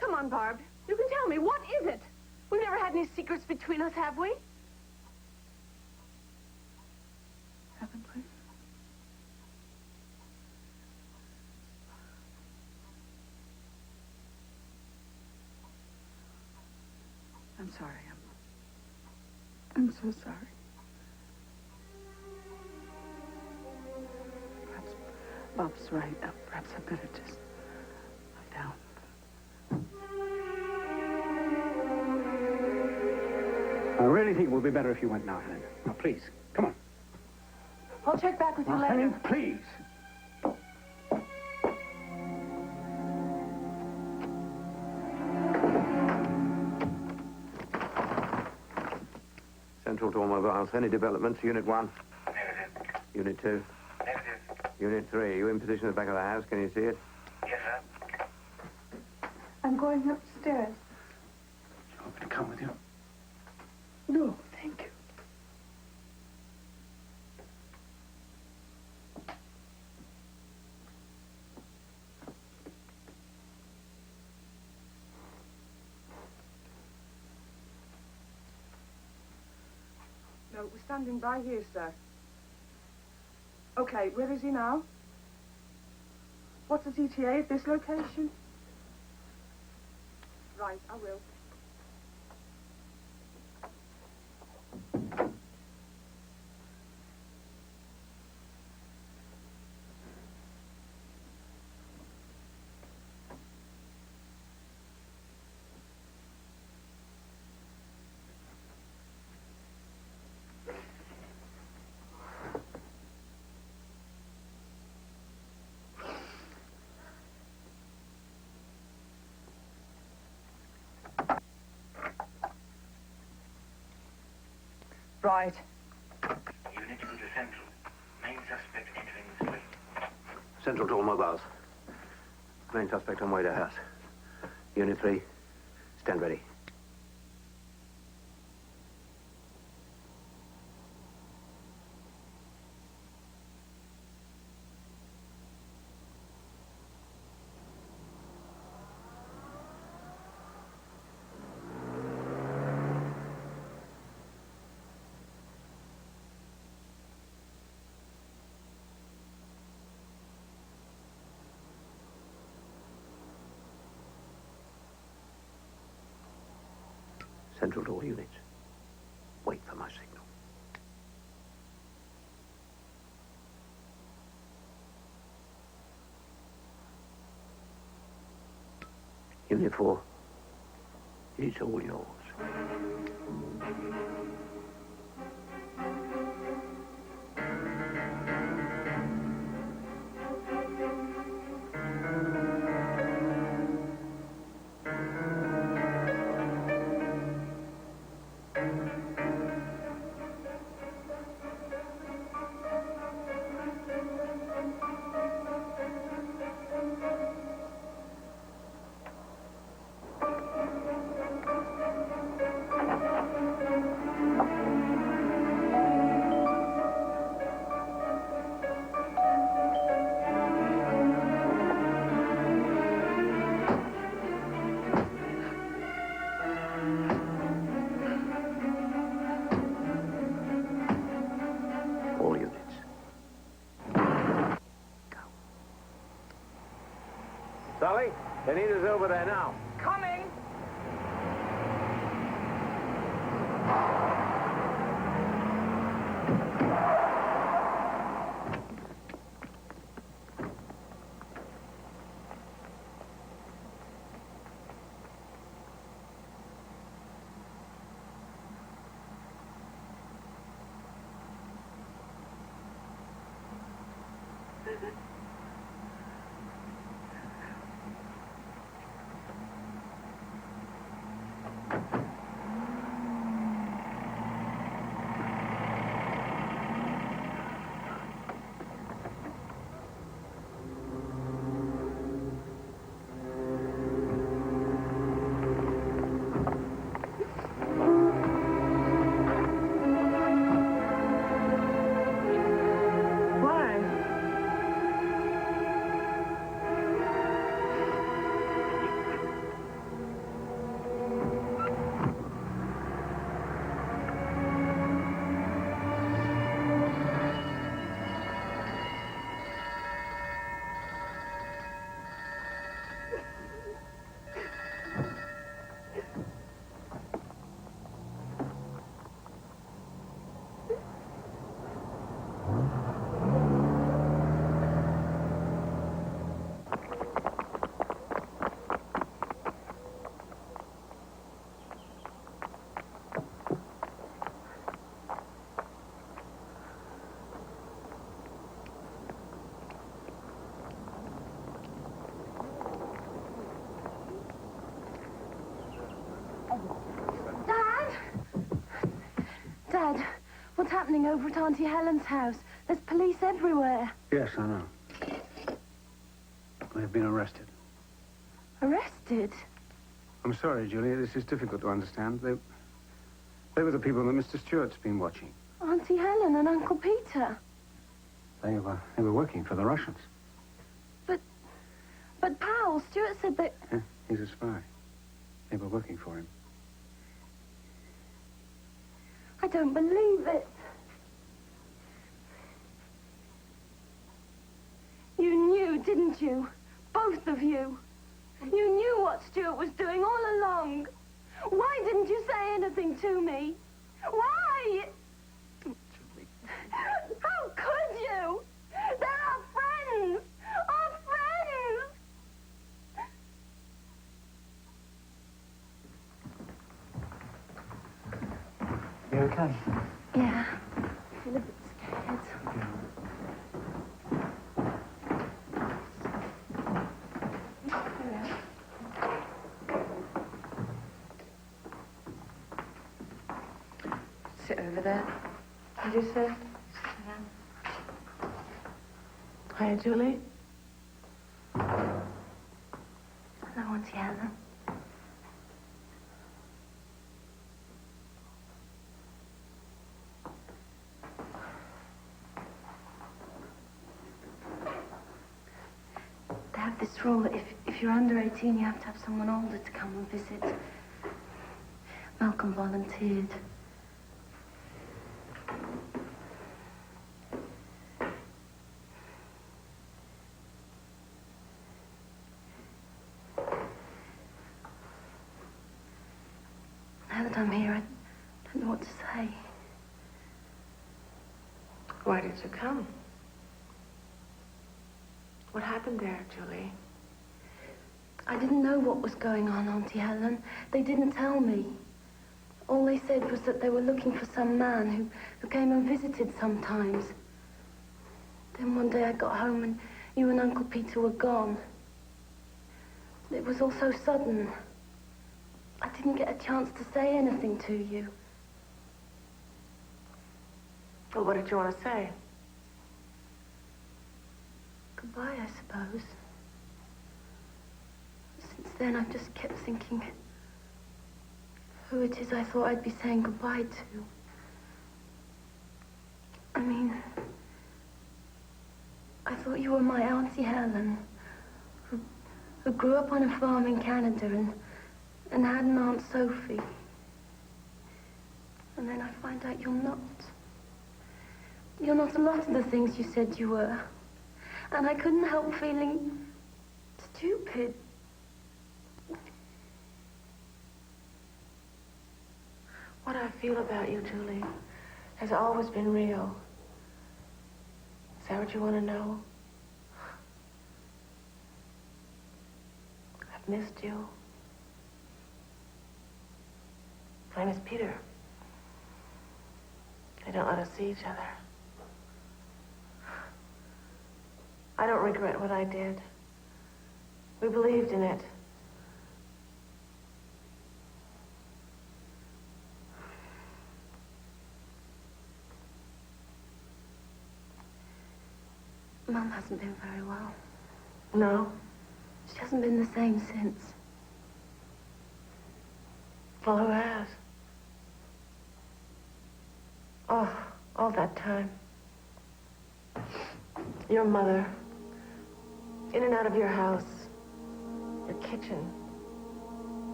Come on, Barb. You can tell me. What is it? We've never had any secrets between us, have we?
Haven't we? I'm sorry. I'm so sorry. Perhaps Bob's right. Perhaps I better just lie down.
I really think it would be better if you went now, Helen. Now, please, come on.
I'll check back with you
Now,
later.
Helen, please.
Central to Automobiles. Any developments? Unit 1?
Negative.
Unit 2?
Negative.
Unit 3. You in position at the back of the house? Can you see it?
Yes, sir.
I'm going upstairs.
Do you want me to come with you?
No, thank you.
No, we're standing by here, sir. Okay, where is he now? What's his ETA at this location? Right, I will.
Right.
Unit to the central. Main suspect entering the suite.
Central to Automobiles. Main suspect on way to house. Unit 3. Stand ready. Central to all units. Wait for my signal. Unit 4. It's all yours.
Sally, they need us over there now.
Coming.
Dad, what's happening over at Auntie Helen's house? There's police everywhere.
Yes, I know. They've been arrested.
Arrested?
I'm sorry, Julia. This is difficult to understand. They were the people that Mr. Stewart's been watching.
Auntie Helen and Uncle Peter.
They were working for the Russians.
But Powell, Stewart said that...
Yeah, he's a spy. They were working for him.
I don't believe it. You knew, didn't you? Both of you. You knew what Stewart was doing all along. Why didn't you say anything to me? Why? How could you? They're our friends. Our friends.
You okay?
Yeah. I feel a bit scared.
Sit over there. Did you say? Hi, Julie.
Hello, Auntie Helen. They have this rule that if you're under 18, you have to have someone older to come and visit. Malcolm volunteered. Now that I'm here, I don't know what to say.
Why did you come? What happened there, Julie?
I didn't know what was going on, Auntie Helen. They didn't tell me. All they said was that they were looking for some man who came and visited sometimes. Then one day I got home and you and Uncle Peter were gone. It was all so sudden. I didn't get a chance to say anything to you.
Well, what did you want to say?
Goodbye, I suppose. Since then, I've just kept thinking who it is I thought I'd be saying goodbye to. I mean, I thought you were my Auntie Helen, who grew up on a farm in Canada and had an Aunt Sophie. And then I find out you're not. You're not a lot of the things you said you were. And I couldn't help feeling stupid.
What I feel about you, Julie, has always been real. Is that what you want to know? I've missed you. I miss Peter. They don't let us see each other. I don't regret what I did. We believed in it.
Mum hasn't been very well.
No?
She hasn't been the same since.
Well, who has? Oh, all that time. Your mother. In and out of your house. Your kitchen.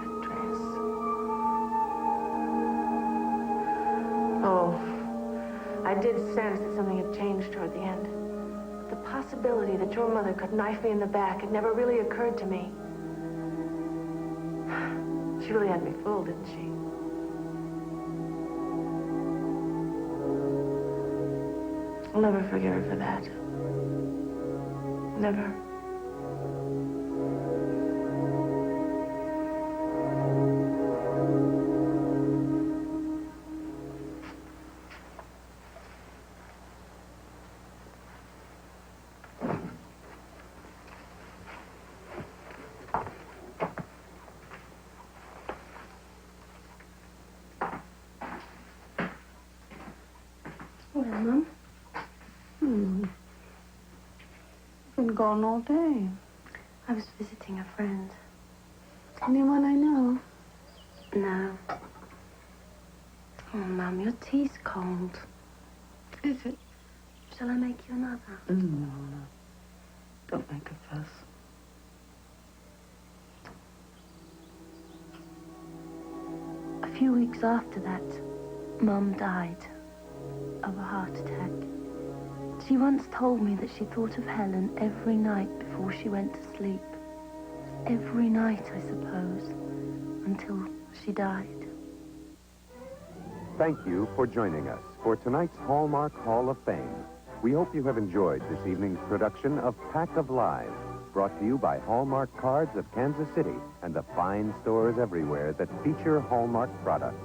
That dress. Oh, I did sense that something had changed toward the end. The possibility that your mother could knife me in the back had never really occurred to me. She really had me fooled, didn't she? I'll never forgive her for that. Never.
Well, Mum.
Been gone all day.
I was visiting a friend.
Anyone I know?
No. Oh, Mum, your tea's cold.
Is it?
Shall I make you another?
No. Don't make a fuss.
A few weeks after that, Mum died of a heart attack. She once told me that she thought of Helen every night before she went to sleep. Every night, I suppose, until she died.
Thank you for joining us for tonight's Hallmark Hall of Fame. We hope you have enjoyed this evening's production of Pack of Lives, brought to you by Hallmark Cards of Kansas City and the fine stores everywhere that feature Hallmark products.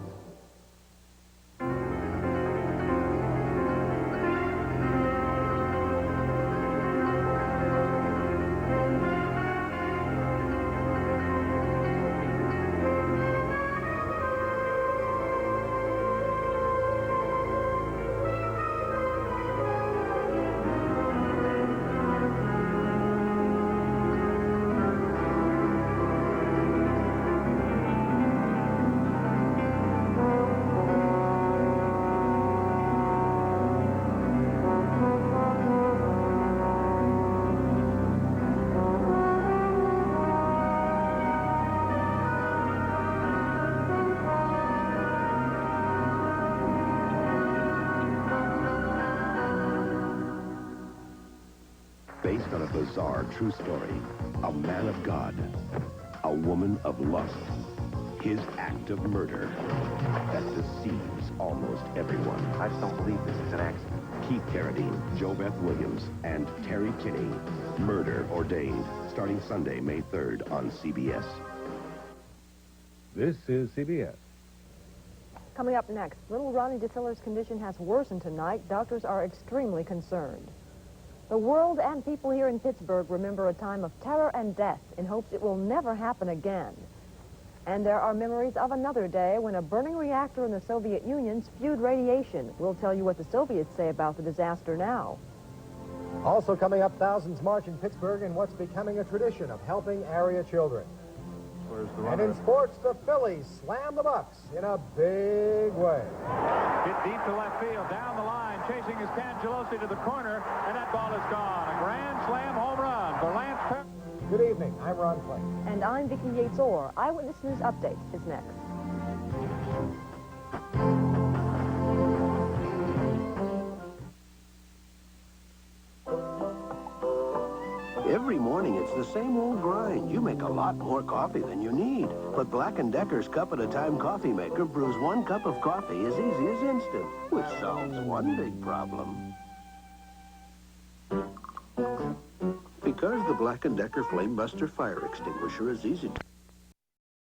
Based on a bizarre true story, a man of God, a woman of lust, his act of murder that deceives almost everyone.
I just don't believe this is an accident.
Keith Carradine, Jo Beth Williams, and Terry Kinney. Murder Ordained, starting Sunday, May 3rd on CBS.
This is CBS.
Coming up next, little Ronnie DeTiller's condition has worsened tonight. Doctors are extremely concerned. The world and people here in Pittsburgh remember a time of terror and death in hopes it will never happen again. And there are memories of another day when a burning reactor in the Soviet Union spewed radiation. We'll tell you what the Soviets say about the disaster now.
Also coming up, thousands march in Pittsburgh in what's becoming a tradition of helping area children. And in sports, the Phillies slam the Bucks in a big way.
Hit deep to left field, down the line, chasing is Cangelosi to the corner, and that ball is gone. A grand slam home run for Lance Perry.
Good evening, I'm Ron Clayton.
And I'm Vicki Yates-Orr. Eyewitness News Update is next.
Every morning, it's the same old grind. You make a lot more coffee than you need. But Black & Decker's cup-at-a-time coffee maker brews 1 cup of coffee as easy as instant, which solves one big problem. Because the Black & Decker Flame Buster fire extinguisher is easy to...